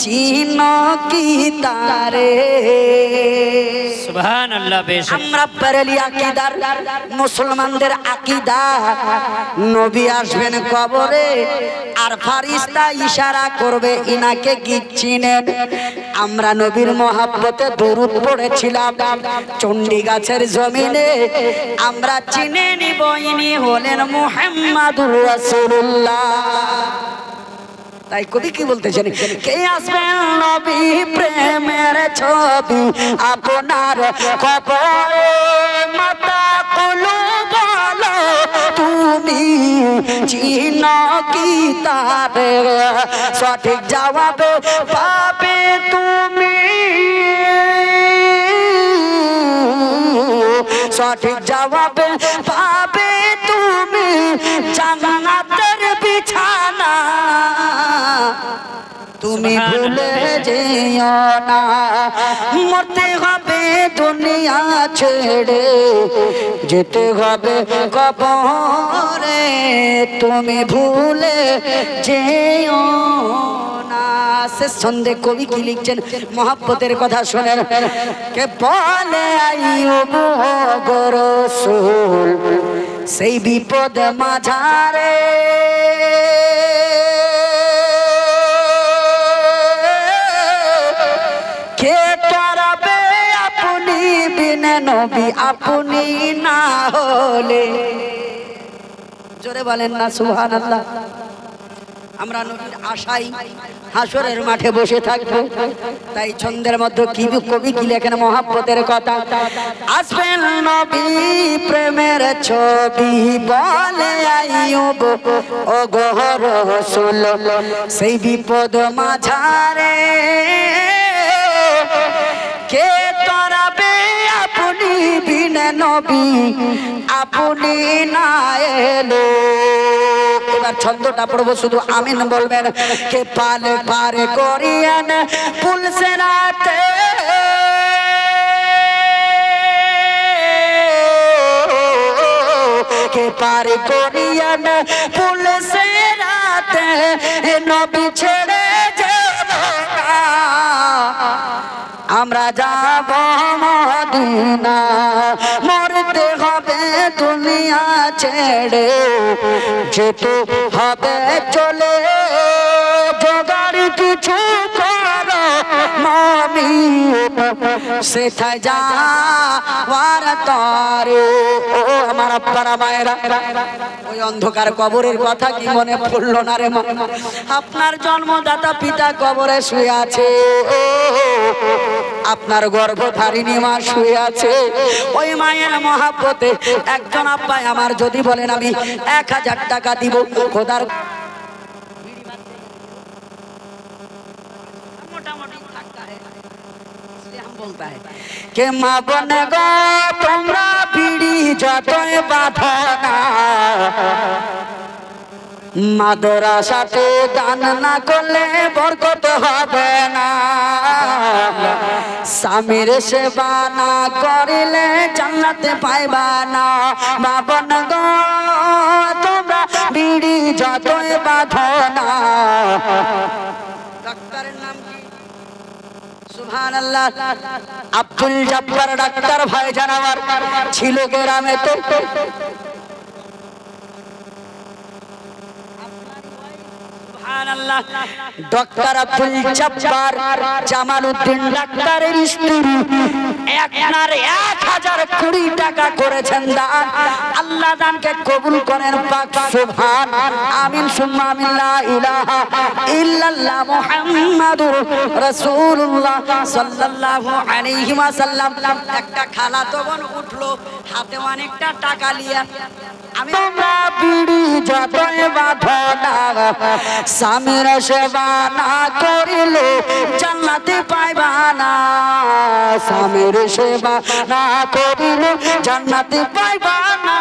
চিনো কি তারে। সুবহানাল্লাহ। বেশ আমরা বেরেলি আকীদার মুসলমানদের আকীদা, নবী আসবেন কবরে আর ফারিস্তা ইশারা করবে ইনাকে কি চিনেন। আমরা নবীর মহাব্বতে দরুদ পড়েছিলাম চণ্ডী গাছের জমিনে, আমরা চিনে নিব ইনি হলেন মুহাম্মাদুর রাসূলুল্লাহ। তাই কবি কি বলতেছেন, কে আসবেন নবী প্রেমের ছবি আপনার কবরে, মাতা কুলুব তুমি চিনো কি তারে। সঠিক জবাব পাবে তুমি, সঠিক জবাব তুমি ভুলে যেও না, মরতে হবে দুনিয়া ছেড়ে, যেতে হবে কবরে, তুমি ভুলে যেও না। শেষ ছন্দে কবি কি লিখছেন, মহব্বতের কথা শোনেন। কে বলে আইয়ুব গো রাসূল, সেই বিপদ মাঝারে কে তরাবে আপনি বিনে নবী আপনি না হলে। জোরে বলেন না সুবহানাল্লাহ। আমরা নবীর আশায় হাসরের মাঠে বসে থাকবো, তাই ছন্দের মধ্যে কি কবি কি লেখেন মহব্বতের কথা। আসবেন নবী প্রেমের ছবি, বলে আইয়ুব ও গো রাসূল, সেই বিপদ মাঝারে কে তরাবে আপনি বিনে নবী আপনি না এলে। এবার ছন্দটা পড়বো, শুধু আমিন বলবেন। কে পালে পারে করিয়েন পুলসে রাতে, কে পারে করিয়েন পুলসে রাতে, নবী ছেড়ে যাব না, আমরা যাব মদিনা, মরতে হবে দুনিয়া ছেড়ে, যেতে হবে চলে, জোগাড় কিছু করো মুমিন, সেথায় যাওয়ার তরে। ও আমার আব্বারা মায়েরা, ওই অন্ধকার কবরের কথা কি মনে পড়লো না রে মা? আপনার জন্মদাতা পিতা কবরে শুয়ে আছে, আপনার গর্ভধারিণী মা শুয়ে আছে, ওই মায়ের মহব্বতে একজন আব্বাই আমার যদি বলেন আমি 1000 টাকা দিব, খোদার কে মা বনে গো তোমরা বিড়ি যতই বাঁধো না, মাদ্রাসাতে দান না করলে বরকত হবে না, স্বামীর সেবা না করিলে জান্নাতে পাইবা না, মা বোন গো তোমরা বিড়ি যতই বাঁধো না। ডাক্তারের নাম কি? সুবহানাল্লাহ। আব্দুল জব্বার ডাক্তার ভাইজান আমার ছিল গ্রামেতে, ডক্টর আব্দুল জব্বার জামালউদ্দিন ডাক্তারের স্ত্রী, আপনার 1020 টাকা করেছেন দান। আল্লাহ দানকে কবুল করেন পাক সুবহান আমিন সুম্মা আমিন। লা ইলাহা ইল্লাল্লাহ মুহাম্মাদুর রাসূলুল্লাহ সাল্লাল্লাহু আলাইহি ওয়াসাল্লাম। একটা খালাতো বোন উঠলো, হাতে অনেকটা টাকা নিয়ে, আমি তোমরা বিড়ি যতই বাঁধো না, স্বামীর সেবা না করিলে জান্নাতে পাইবা না, স্বামীর সেবা না করিলে জান্নাতে পাইবা না,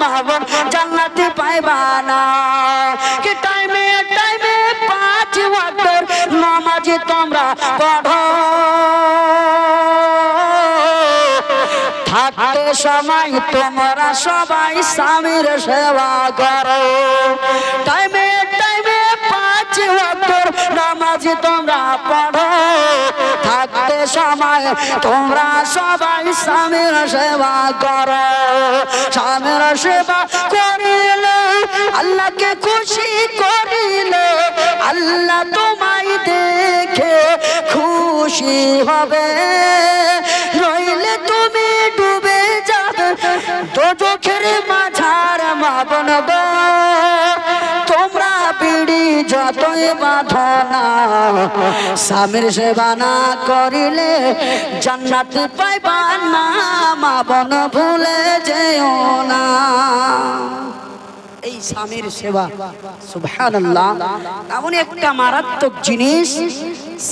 মা বোন জান্নাতে পাইবা না। কি টাইমে টাইমে 5 ওয়াক্তের নামাজ তোমরা পড়ো, থাকতে সময় তোমরা সবাই স্বামীর সেবা করো, টাইমে টাইমে 5 ওয়াক্তের নামাজ তোমরা পড়ো, থাকতে সময় তোমরা সবাই স্বামীর সেবা করো। স্বামীর সেবা করিলে আল্লাহকে খুশি করিলে আল্লাহ তোমায় দেখে খুশি হবে, নইলে তুমি ডুবে যাবে দোজখের মাঝার। মা বোন গো তোমরা বিড়ি যতই বাঁধো না, স্বামীর সেবা না করিলে জান্নাত পাইবা না, মা বোন ভুলে যেও না। এই স্বামীর সেবা সুবহানাল্লাহ এমন একটা মারাত্মক জিনিস,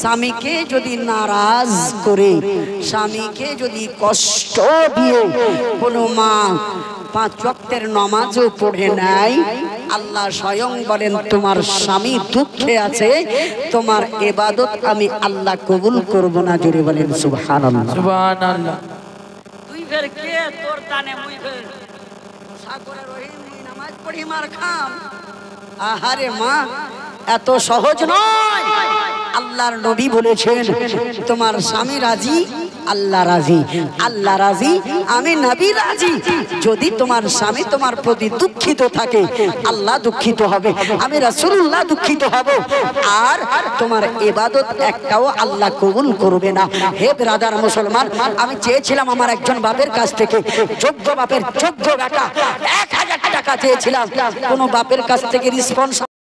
স্বামীকে যদি নারাজ করে, স্বামীকে যদি কষ্ট দিয়ে কোনো মা 5 ওয়াক্তের নামাজও পড়ে নাই, আল্লাহ স্বয়ং বলেন তোমার স্বামী দুঃখে আছে, তোমার ইবাদত আমি আল্লাহ কবুল করব না। জোরে বলেন সুবহানাল্লাহ। সুবহানাল্লাহ। তুই ফের কে তোর টানে মুই ফের সাগরে রহিম মুই নামাজ পড়ি মার খাম। আহারে মা, এত সহজ নয়। আল্লাহর নবী বলেছেন তোমার স্বামী রাজি, আল্লাহ রাজি, আল্লাহ রাজি, আমি নবী রাজি। যদি তোমার স্বামী তোমার প্রতি দুঃখিত থাকে, আল্লাহ দুঃখিত হবে, আমি রাসূলুল্লাহ দুঃখিত হব, আর তোমার ইবাদত একটাও আল্লাহ কবুল করবে না। হে ব্রাদার মুসলমান, আমি চেয়েছিলাম আমার একজন বাপের কাছ থেকে, যোগ্য বাপের যোগ্য বেটা, 1000 টাকা চেয়েছিলাম, কোন বাপের কাছ থেকে রেসপন্স